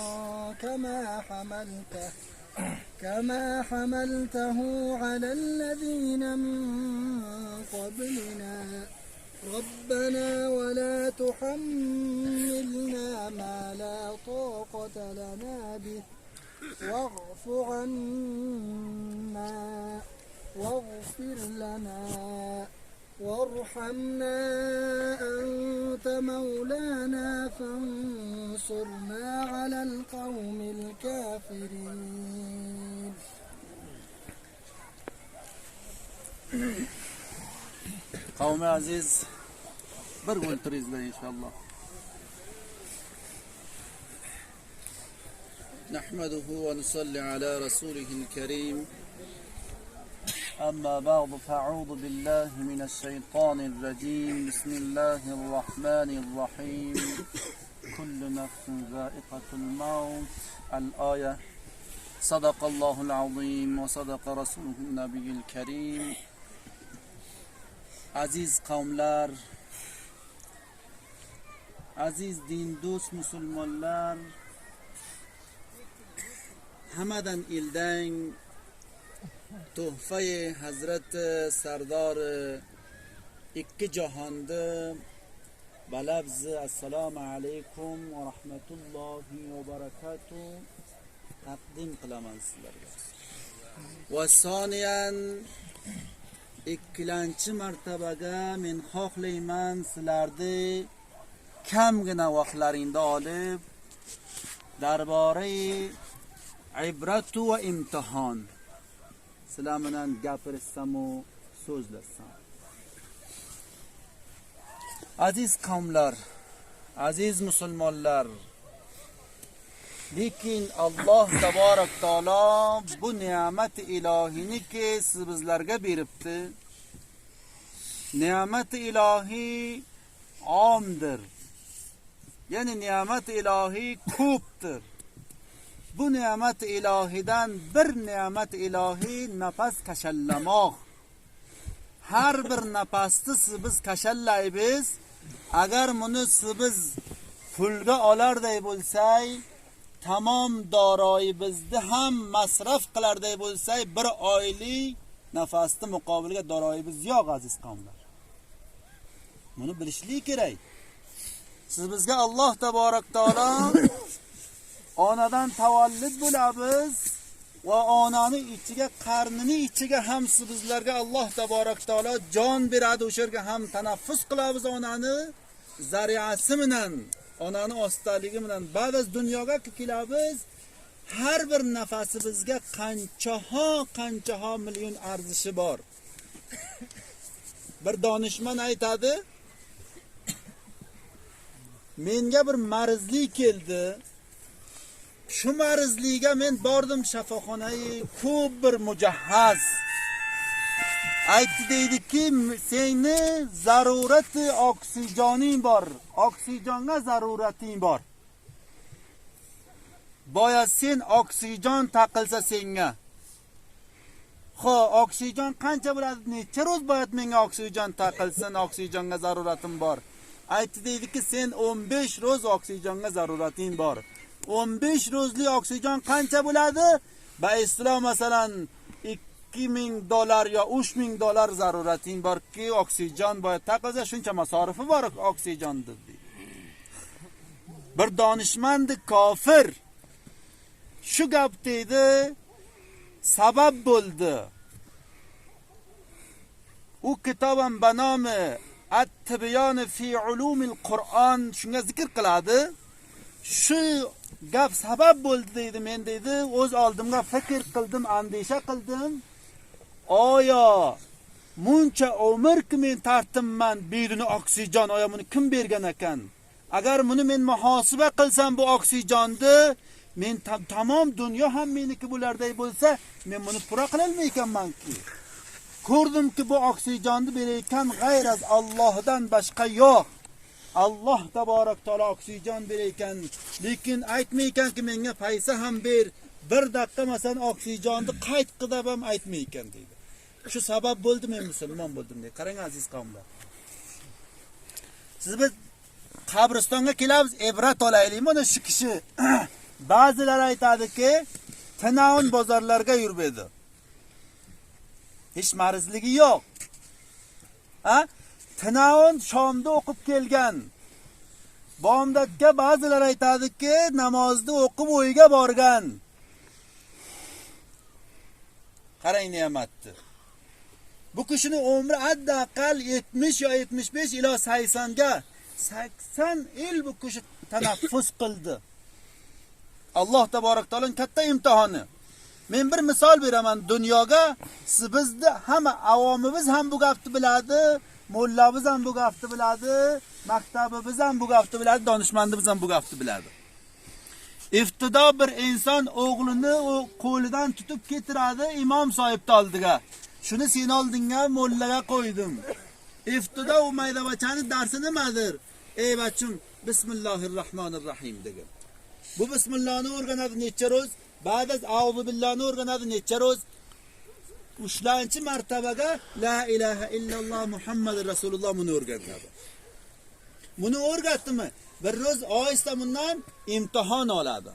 كما حملته على الذين من قبلنا ربنا ولا تحملنا ما لا طاقة لنا به واعف عنا واغفر لنا وارحمنا أنت مولانا فانصرنا على القوم الكافرين. قوم عزيز برغل تريزنا إن شاء الله. نحمده ونصلي على رسوله الكريم. أما بعد فأعوذ بالله من الشيطان الرجيم. بسم الله الرحمن الرحيم. كل نفس ذائقة الموت. الآية. صدق الله العظيم وصدق رسوله النبي الكريم. Aziz qavmlar, aziz din do'st musulmonlar, hammadan ildang tuhfai Hazrat Sardor ikki jahonda balabz assalomu alaykum va rahmatullohi va barakatuh taqdim qilaman sizlarga. Va soniyan ikkilanchi martabaga men xohlayman sizlarni kamgina vaqtlaringda olib darborai ibratu va imtihon sizlar bilan gapirishsam u so'zlasam. Aziz qavmlar, aziz musulmonlar, lekin Alloh taborak taolo bu ne'mat ilohini ki siz bizlarga beribdi. Ne'mat ilohi omdir. Ya'ni ne'mat ilohi ko'pdir. Bu ne'mat ilohidan bir ne'mat ilohi nafas kashallamoq. Har bir nafasni siz biz kashallaymiz. Agar buni siz biz pulga olarday bo'lsak, tamom doroyimizni ham masraf qilarday bo'lsak, bir oylik nafasni muqobilga doroyimiz yo'q aziz qavmlar. Buni bilishlik kerak. Siz bizga Alloh taborak taolo onadan tavallud bo'lamiz va onani ichiga, qarnini ichiga ham siz bizlarga Alloh taborak taolo jon beradi, o'sha yerga ham tanaffus qilamiz onani zariyasi bilan. Onani ostaligi bilan ba'zi dunyoga kelamiz. Har bir nafasimizga qanchaha million arzishi bor. Bir donishmand aytadi, menga bir marizlik keldi. Shu marizliga men bordim shifoxonaga, ko'p bir mujahhaz. Aytdi deydiki, seni zarurati oksijoning bor. Oksijonga zarurating bor. Boya sen oksijon taqilsa senga. Oksijon qancha bo'ladi? Necha ro'z boyat menga oksijon taqilsin, oksijonga zaruratim bor. Aytdi deydiki, sen 15 ro'z oksijonga zarurating bor. 15 ro'zli oksijon qancha bo'ladi? Ba islom masalan $2000 yo $3000 zarurating borki, oksijon boya taqilsa shuncha masorifi bor oksijonda deydi. Bir donishmand kofir shu gap deydi, sabab bo'ldi. U kitobam banomi At-Tibyan fi ulumil Qur'on shunga zikr qiladi. Shu gap sabab bo'ldi deydi. Men deydi o'z oldimga fikr qildim, andisha qildim. Oya muncha umrki men tartimman beduni oksijon, oya buni kim bergan ekan? Agar buni men muhosaba qilsam bu oksijonni, men tamom dunyo ham meniki bo'larday bo'lsa, men buni pura qila olmaymanki. Ko'rdimki bu oksijonni berayotgan g'ayr az Allohdan boshqa yo'q. Alloh taborak taolo oksijon berayotgan, lekin aytmaykanki menga paysa ham ber. Bir daqiqa masalan oksijonni qayt qilib ham aytmaykan deydi. Shu sabab bo'ldi men musulmon bo'ldim deydi. Qarang aziz qavmlar. Siz biz qabristonga kelamiz, ibrat olaylik. Mana shu kishi ba'zilar aytadiki, Tanaun bozorlarga yurmaydi. Hech marizligi yo'q. Tinaon Shomda o'qib kelgan. Bomdodga ba'zilar aytadiki, namozni o'qib o'yiga borgan. Qarang ne'matni. Bu kishining umri adda aqal 70 yo 75 ila 80 ga 80 yil bu kishi tanaffus qildi. Alloh taborak taoloning katta imtihoni. Men bir misol beraman dunyoga, bizni hamma avomimiz ham bu gapni biladi, mollamiz ham bu gapni biladi, maktabimiz ham bu gapni biladi, donishmandimiz ham bu gapni biladi. İftida bir inson o'g'lini qo'lidan tutib ketiradi imom sohibning oldiga. Shuni sen oldinga mollaga qo'ydim. İftida u maydavachani darsi nimadir? Ey bachim, bismillahirrohmanirrohim degan. Bu bismillahni o'rganadi necha ro'z? Ba'daz auzu billahni o'rganadi necha ro'z? 3-martabaga la ilaha illalloh Muhammadur rasululloh buni o'rganadi. Buni o'rgatdimi? Bir ro'z oyista bundan imtihon oladi.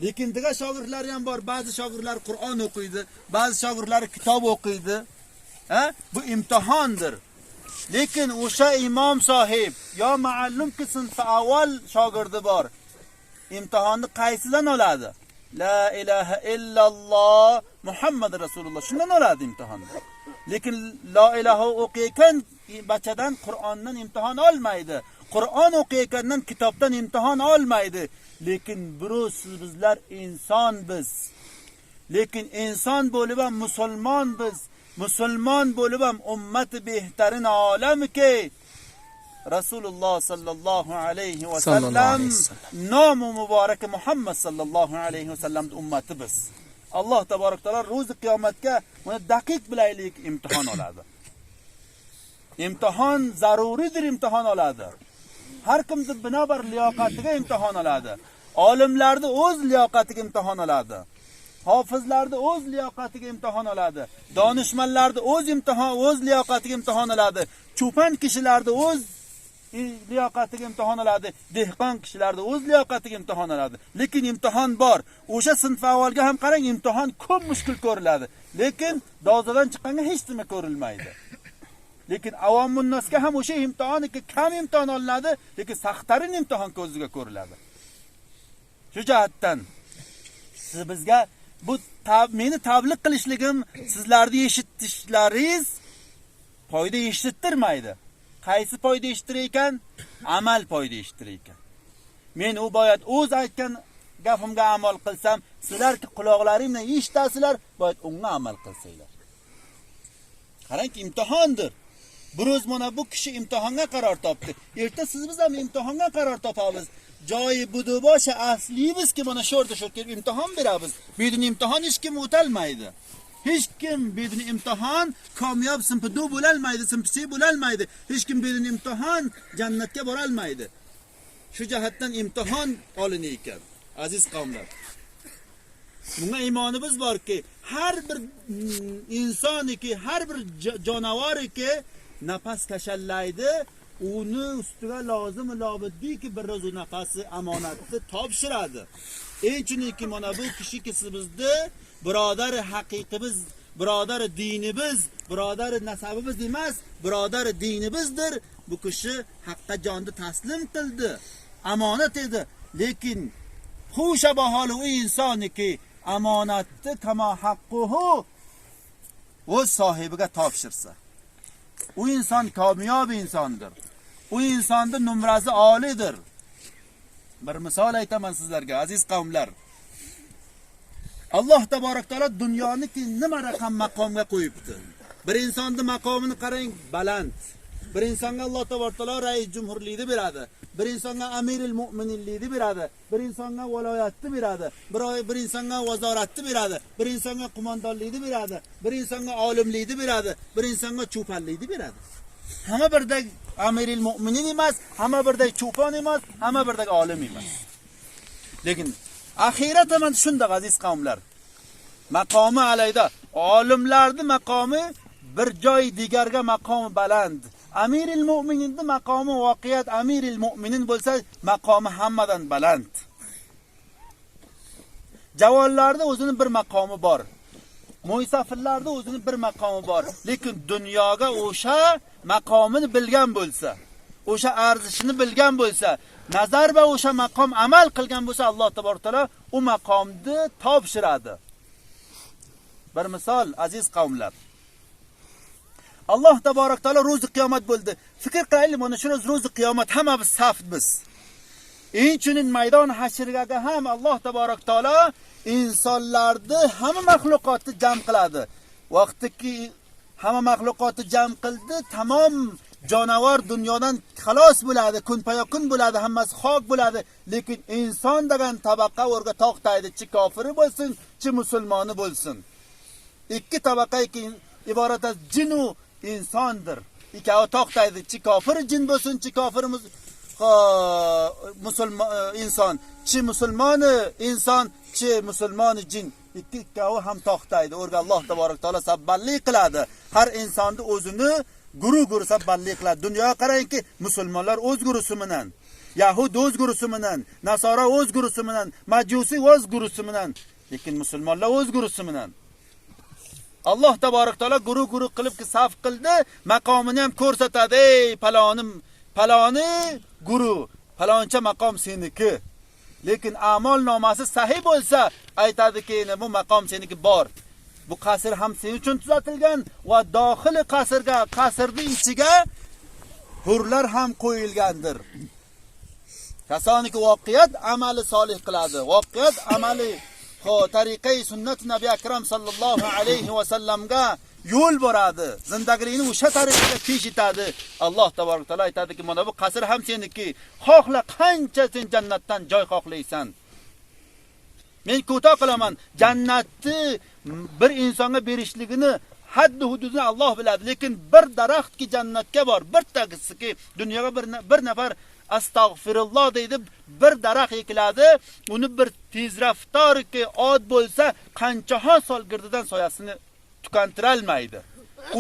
Lekin degan shogirdlar ham bor. Ba'zi shogirdlar Qur'on o'qiydi, ba'zi shogirdlar kitob o'qiydi. Bu imtihondir. Lekin o'sha imom sohib yo muallimki sinfi avval shogirdi bor. İmtihonni qaysidan oladi? La ilaha illalloh Muhammadur rasululloh. Shundan oladi imtihonni. Lekin la ilaha o'qiyotgan bachadan Qur'ondan imtihon olmaydi. Qur'on o'qiyotgandan kitobdan imtihon olmaydi. Lekin bizlar inson biz. Lekin inson bo'lib ham musulmon biz. Musulmon bo'lib ham ummati behtarin olamki Rasululloh sallallohu alayhi va sallam nomi muborak Muhammad sallallohu alayhi va sallamning ummati biz. Alloh taborak taolo ro'zi qiyomatga buni daqiq bilaylik imtihon oladi. İmtihon zaruridir, imtihon oladi. Har kimning binobar liyoqatiga imtihon oladi. Olimlarni o'z liyoqatiga imtihon oladi. Hofizlarni o'z liyoqatiga imtihon oladi. Donishmandlarni o'z liyoqatiga imtihon oladi. Cho'pan kishilarni o'z liyoqatiga imtihon oladi. Dehqon kishilarni o'z liyoqatiga imtihon oladi. Lekin imtihon bor. O'sha sinf avvalga ham qarang, imtihon ko'p mushkul ko'riladi. Lekin dozadan chiqqanga hech nima ko'rilmaydi. Lekin avommun nasga ham o'sha imtihoniki kam imtihon olinadi, lekin saxtarin imtihon ko'ziga ko'riladi. Shu jihatdan bizga bu meni tabliq qilishligim sizlarni eshitishlaringiz foyda eshittirmaydi. Qaysi foyda eshittirar ekan? Amal foyda eshittirar ekan. Men u boyat o'z aytgan gapimga amal qilsam, sizlarki quloqlaring bilan eshitasizlar, boyat unga amal qilsanglar. Qarangki imtihondir. Biroz mana bu kishi imtihonga qaror topdi. Erta siz ham imtihonga qaror topamiz. Joyi buduboshi asliyimizki mana shu yerda kelib imtihon beramiz. Bedun imtihon hech kim o'talmaydi. Hech kim bedun imtihon kamyob sinfida bo'lolmaydi, sinfsi bo'lolmaydi. Hech kim bedun imtihon jannatga bora olmaydi. Shu jihatdan imtihon olinar ekan. Aziz qavmlar. Bunga iymonimiz borki, har bir insoniki, har bir jonivoriki nafas kashallaydi, uni ustiga lozim lobiddiki bir ro'z nafasi amonatni topshiradi. Chunki mana bu kishiki bizni birodar haqiqimiz, birodar dinimiz, birodar nasabimiz emas, birodar dinimizdir. Bu kishi haqqa jonni taslim qildi. Amonat edi. Lekin xusha baholi u insoniki amonatni kama haqquhu o'z sohibiga topshirsa, u inson kamyob insondir. U insonning numrasi olidir. Bir misol aytaman sizlarga aziz qavmlar. Alloh taborak taolo dunyoniki nima raqam maqomga qo'yibdi. Bir insonning maqomini qarang, baland. Bir insonga Alloh taborak taolo rais jumhurlikni beradi. Bir insonga amiril mu'mininlikni beradi. Bir insonga viloyatni beradi. Bir insonga vazoratni beradi. Bir insonga qo'mondonlikni beradi. Bir insonga olimlikni beradi. Bir insonga cho'ponlikni beradi. Hamma birdek amiril mu'minin emas, hamma birdek cho'pon emas, hamma birdek olim emas. Lekin axirat ham shunda aziz qavmlar. Maqomi alayda olimlarning maqomi bir joy digarga maqomi baland. Amiril mu'mininning maqomi voqiyat amiril mu'minin bo'lsa, maqomi hammadan baland. Javonlarda o'zining bir maqomi bor. mo'ysafillarda o'zini bir maqomi bor, lekin dunyoga o'sha maqomini bilgan bo'lsa, o'sha arzishini bilgan bo'lsa, nazar va o'sha maqom amal qilgan bo'lsa, Alloh taborak taolo u maqomni topshiradi. Bir misol, aziz qavmlar. Alloh taborak taolo ro'zi qiyomat bo'ldi. Fikr qilaylik, mana shu ro'zi qiyomat hammamiz safmiz. Inchunin maydon hashrgaga ham Alloh taborak taolo insonlarni hamma maxluqotni jam qiladi. Vaqtiki hamma maxluqotni jam qildi, tamom jonivor dunyodan xalos bo'ladi, kun bo'ladi, hammasi xok bo'ladi, lekin inson degan tabaqa o'rga to'xtaydi, chi kofiri bo'lsin, chi musulmoni bo'lsin. Ikki tabaqa iborat az jin va insondir. Ikkovi to'xtaydi, chi kofir jin bo'lsin, chi kofir musulmon inson, chi musulmoni inson, chi musulmoni jin. Ikkovi ham to'xtaydi. O'rga Alloh taborak taolo sabballik qiladi. Har insonni o'zini guruh sabballik qiladi. Dunyoga qarangki, musulmonlar o'z guruhi bilan, Yahud o'z guruhi bilan, Nasara o'z guruhi bilan, Majusi o'z guruhi bilan, lekin musulmonlar o'z guruhi bilan. Alloh taborak taolo guruh qilib saf qildi, maqomini ham ko'rsatadi. Ey paloni guruh, paloncha maqom seniki. Lekin amol nomasi sahih bo'lsa, aytadiki, bu maqom seniki bor. Bu qasr ham sen uchun tuzatilgan va dohili qasrning ichiga hurlar ham qo'yilgandir. Kasoniki voqiyat amali solih qiladi. Voqiyat amali tariqai sunnat Nabiy akram sallallohu alayhi va sallamga yo'l boradi. Zindagilikni o'sha tariqaga pesh etadi. Alloh taborak taolo aytadiki, mana bu qasr ham seniki. Xohla qancha sen jannatdan joy xohlaysan. Men ko'ta qilaman, jannatni bir insonga berishligini haddi hududini Alloh biladi, lekin bir daraxtki jannatga bor, bir tagisiki dunyoga bir nafar astag'firulloh deydi, bir daraxt ekiladi, uni bir tezraftorki ot bo'lsa, qanchaha solgirdidan soyasini tukantirolmaydi.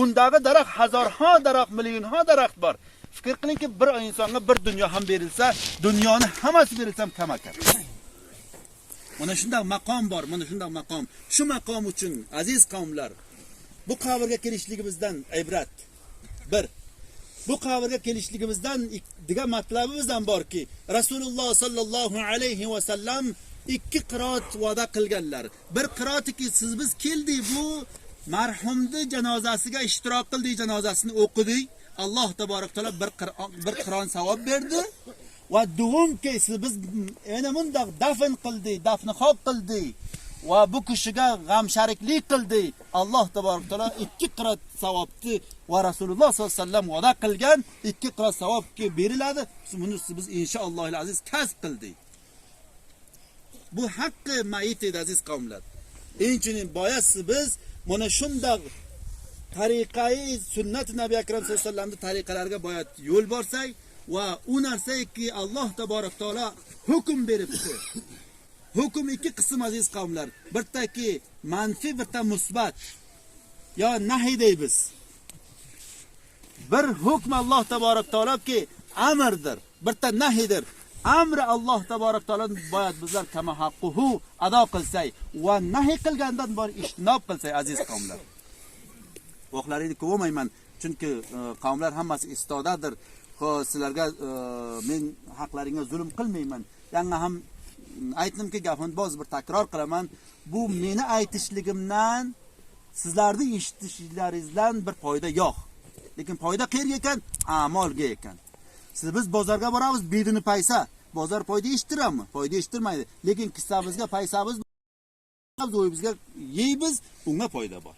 Undagi daraxt hazorha daraxt, millionha daraxt bor. Fikr qilingki, bir insonga bir dunyo ham berilsa, dunyoni hammasi berilsa ham kam ekan. Mana shunday maqom bor, mana shunday maqom. Shu maqom uchun aziz qavmlar, bu qabrga kelishligimizdan ibrat. Bir, bu qabrga kelishligimizdan degan matlabimiz ham borki, Rasululloh sallallohu alayhi va sallam ikki qiroat va'da qilganlar. Bir qiroatiki biz keldik, bu marhumni janozasiga ishtirok qildik, janozasini o'qidik. Alloh taborak taolo bir qiron savob berdi. Va duumki biz ana bundoq dafn qildik, dafni xoq qildik va bu kishiga g'am shariklik qildik. Alloh taborak taolo ikki qirat savobni va Rasululloh sollallohu alayhi vasallam va'da qilgan ikki qirat savobga beriladi. Buni biz inshaalloh aziz kasb qildik. Bu haqqi mayit edi aziz qavmlar. Inchunin boyasi biz mana shunday tariqai sunnat Nabiy akram sollallohu alayhi vasallamning tariqalariga boyat yo'l borsak va u narsaki Alloh taborak taolo hukm beribdi. Hukm ikki qism aziz qavmlar. Birtaki manfi, birta musbat. Ya nahiy deymiz. Bir hukm Alloh taborak taoloki amrdir, birta nahiydir. Amri Alloh taborak taolo boyat bizlar kama haqquhu ado qilsak va nahiy qilgandan bor ishtinob qilsak aziz qavmlar. O'qlaringizni ko'rmayman, chunki qavmlar hammasi istodadir. Sizlarga men haqlaringga zulm qilmayman. Yana ham aytdimki, gapimni boz bir takror qilaman. Bu meni aytishligimdan sizlarning eshitishlaringizdan bir foyda yo'q. Lekin foyda qayerga ekan? Amalga ekan. Biz bozorga boramiz, bedini paysa, bozor foyda eshittiradimi? Foyda eshittirmaydi. Lekin kissamizga paysamiz, o'yimizga yeymiz, unga foyda bor.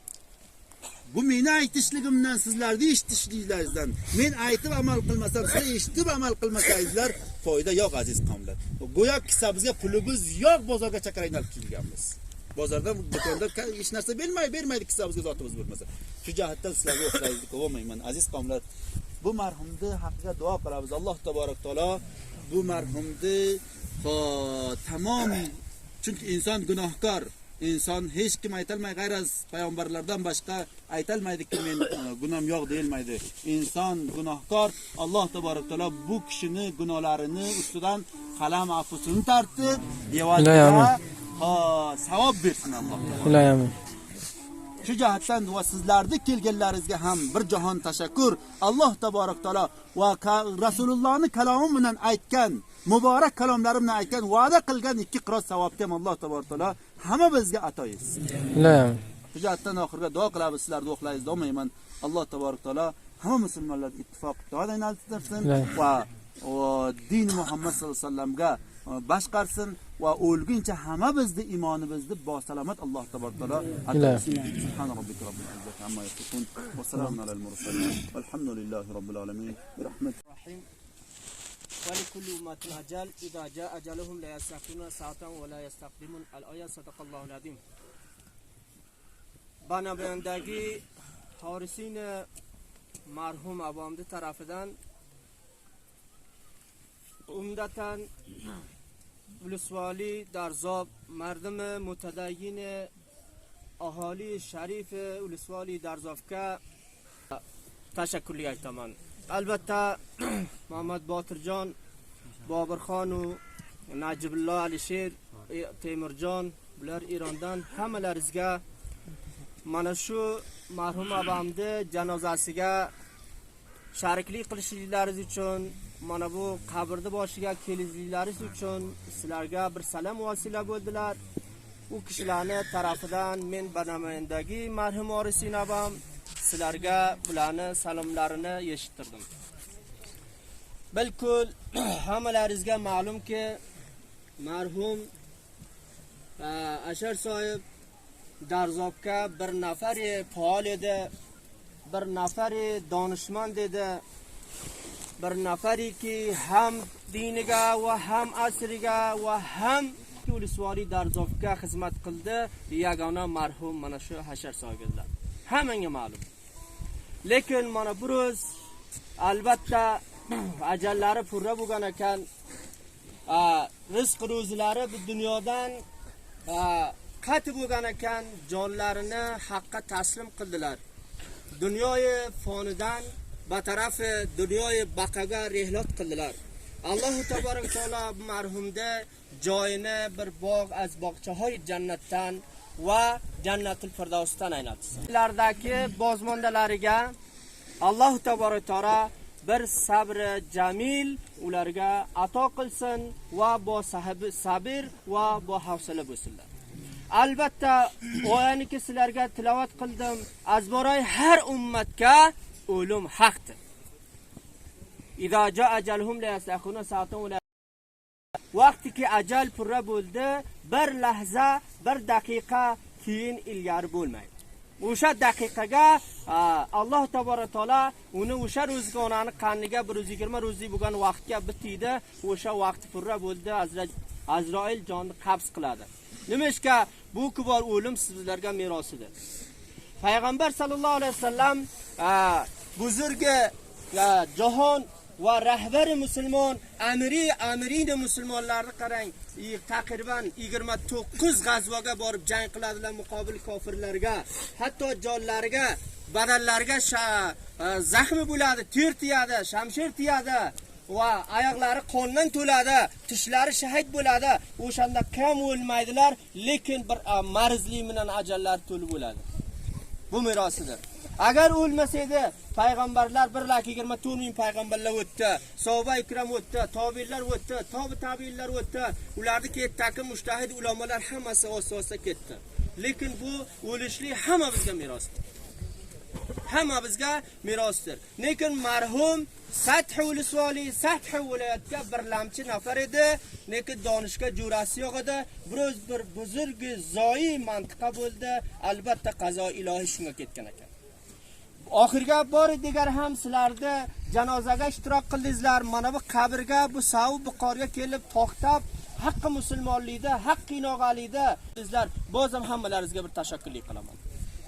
Bu meni aytishligimdan, sizlarning eshitishliklaringizdan, men aytib amal qilmasam, siz eshitib amal qilmasangizlar, foyda yo'q aziz qavmlar. Go'yo kisabizga pulimiz yo'q, bozorga chaqiraynab kelganmiz. Bozorda, do'konda hech narsa bermaydi kisabizga zotimiz bo'lmasa. Shu jihatdan sizlarga o'xshaylik bo'lmayman aziz qavmlar. Bu marhumni haqqiga duo qilamiz. Alloh taborak taolo bu marhumni tamom, chunki inson gunohkor, inson hech kim aytalmay, g'ayraz payg'ambarlardan boshqa aytalmaydiki, men gunohim yo'q deyilmaydi. Inson gunohkor, Alloh taborak taolo bu kishini gunohlarini ustidan qalam afusini tortib, devorga savob bersin Alloh taolo. Shu jihatdan va sizlarning kelganlaringizga ham bir jahon tashakkur. Alloh taborak taolo va Rasulullohning kalomi bilan aytgan, muborak kalomlari bilan aytgan, va'da qilgan 2 qiroz savobga Alloh taborak taolo hamma bizga ato etsin. Shu jihatdan oxirga duo qilamiz, sizlar duo qilaysiz, do'mayman. Alloh taborak taolo hamma musulmonlarga ittifoq to'g'ri yo'naltirsin va din Muhammad sallallohu alayhi vasallamga boshqarsin va o'lguncha hamma bizni iymonimizni bosalamat Alloh taborak taolo ataysin. Subhana robbika robbil izzati amma yasifun va salamun alal mursalin. Alhamdulillahi robbil alamin. Birahmatir rahim. ولكل أمة أجل إذا جاء أجلهم لا يستأخرون ساعة ولا يستقدمون. الآية صدق الله العظيم. Banabandagi horisin marhum avomdi tarafidan umdatan Ulusvali Darzob mardimi mutadayyin aholi sharif Ulusvali Darzobga tashakkurli aytaman. Albatta Muhammad Botirjon, Bobirxon va Najibullo Alisher, Temurjon bular Erondan hammalaringizga mana shu marhum avomdi janozasiga shariklik qilishlaringiz uchun, mana bu qabrni boshiga kelishliklaringiz uchun sizlarga bir salom vasila bo'ldilar. U kishilarning tarafidan men Banamandagi marhum Orisin avam sizlarga bularni salomlarini eshittirdim. Bilkul hammalaringizga ma'lumki, marhum Ashar sohib Darzobga bir nafari faol edi, bir nafari donishmand edi, bir nafariki ham diniga va ham asriga va ham Ulusvali Darzobga xizmat qildi. Yagona marhum mana shu Hashar sohiblar. Hammaga ma'lum. Lekin mana bu roz albatta ajallari purra bo'lgan ekan, rizq ro'zlari bu dunyodan qat bo'lgan ekan, jonlarini haqqa taslim qildilar. Dunyoyi fonidan bataraf dunyoyi baqaga rehlot qildilar. Alloh taborak taolo marhumda joyini bir bog' az bog'chahoy jannatdan va jannatul firdavsdan aylatsin. Ulardagi bozmondalariga Alloh taborak taolo bir sabri jamil ularga ato qilsin va bo sahibi sabr va bo havsala bo'lsinlar. Albatta oyatni sizlarga tilovat qildim. Azboray har ummatga o'lim haqdir. Iza jaa ajaluhum la yastakhuna sa'atan wa la vaqtiki ajal purra bo'ldi, bir lahza, bir daqiqa keyin ilgari bo'lmaydi. O'sha daqiqaga Alloh taborak taolo uni o'sha ro'zgonani qaniga 120 ro'zlik bo'lgan vaqtga bitdi. O'sha vaqt purra bo'ldi, Azroil jonni qabz qiladi. Nimashqa bu kibor o'lim sizlarga merosidir. Payg'ambar sallallohu alayhi vasallam buzurgi jahon va rahbari musulmon, amirin musulmonlarni qarang, taqriban 29 g'azvoga borib jang qiladilar muqobil kofirlarga. Hatto jonlariga, badallariga zaxmi bo'ladi, ter tiyadi, shamshir tiyadi va oyoqlari qondan to'ladi, tishlari shahid bo'ladi. O'shanda kam o'lmaydilar, lekin bir marzli bilan ajallar to'lib bo'ladi. Bu merosidir. Agar o'lmasaydi, payg'ambarlar 1,24 ming payg'ambarlar o'tdi, sahoba ikram o'tdi, tobiinlar o'tdi, tobiinlar o'tdi. Ularni ketdagi mujtahid ulamolar hammasi o'z-o'ziga ketdi. Lekin bu o'lishlik hamma bizga merosdir. Hamma bizga merosdir. Lekin marhum Sath Ulusvali, Sath viloyatga birlamchi nafar edi, lekin donishga jur'asi yo'q edi. Biroz bir buzurg zoyi mantiqa bo'ldi. Albatta qazo ilohiy shunga ketgan ekan. Oxirga bor degar ham sizlarda janozaga ishtirok qildingizlar. Mana bu qabrga, bu Saud Buxoriga kelib to'xtab, haqqi musulmonlikda, haqqi inoqalikda sizlar bozam hammalaringizga bir tashakkurlik qilaman.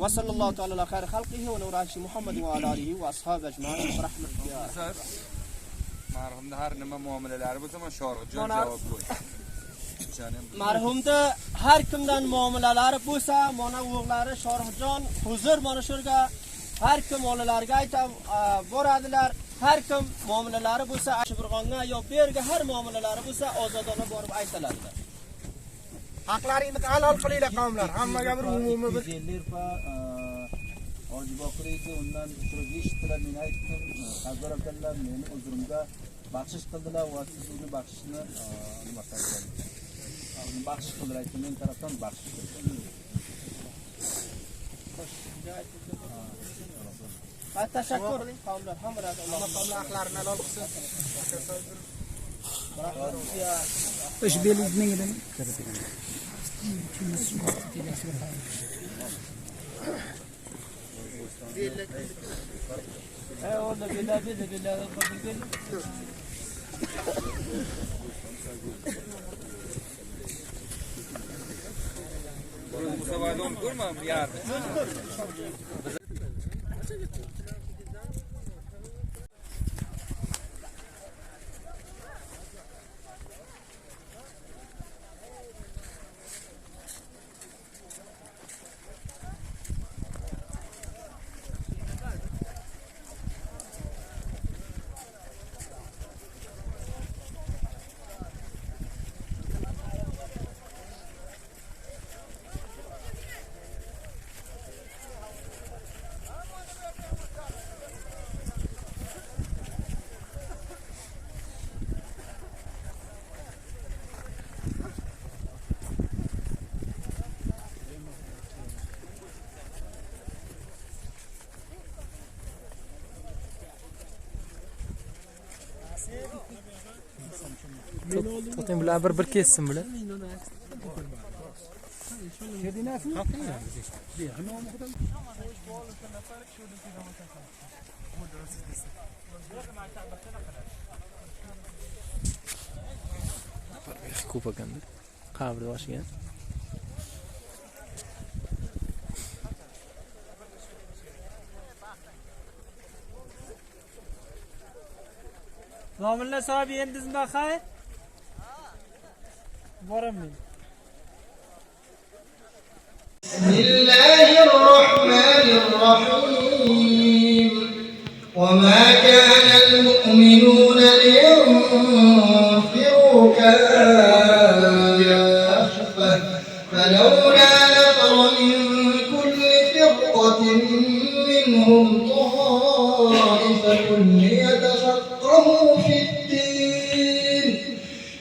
Va sallallohu taala ala xayri xalqihi va nurashi Muhammad va ala alihi va ashabi ajma'in rahmatulloh. Marhumda har nima muomalalari bo'lsa, mana Sho'rg'jon javob bo'ldi. Marhumda har kimdan muomalalari bo'lsa, mana o'g'lari Sho'rg'jon huzur mana shurga har kim onalarga aytib boradilar. Har kim muomalalari bo'lsa, Ashburg'onga yo berga har muomalalari bo'lsa, ozodona borib aytiladi. Haqlaringni halol qilinglar qavmlar. Hammaga bir umumiy bir Hoji Bokur edi, undan turib eshitdilar, men aytdim, qarzor akalar meni o'zirimga baxshish qildilar va siz uni baxshishni nima qilasiz? Baxshish qildilar, aytdim, men tarafdan baxshish qildim. Tashakkur qavmlar hammalari Alloh taolo aqlarini halol qilsin. Ish belizning edim. orada bela Musavadon ko'rma bu yerda. To'xtang bular bir kessin bular. Ko'p ekanda. Qabrni boshiga. Nomilla sahibi endi baxay. Boraman. بسم الله الرحمن الرحيم وما كان المؤمنون لينفروا كافة فلولا نفر من كل فرقة منهم طائفة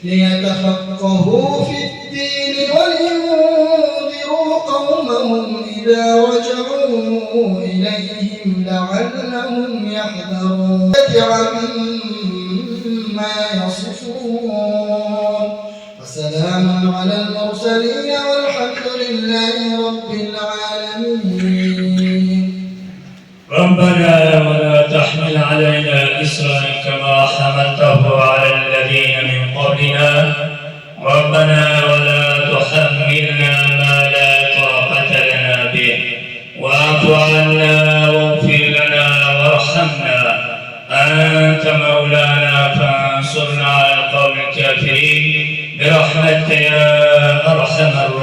ليتفقهوا في الدين ولينذروا قومهم إذا رجعوا إليهم لعلهم يحذرون عما يصفون وسلام على المرسلين والحمد لله رب العالمين. ربنا ولا تحمل علينا إصرا كما حملته على الذين من قبلنا ربنا ولا تحملنا ما لا طاقة لنا به واعف عنا واغفر لنا وارحمنا أنت مولانا فانصرنا على القوم الكافرين برحمتك يا أرحم الراحمين.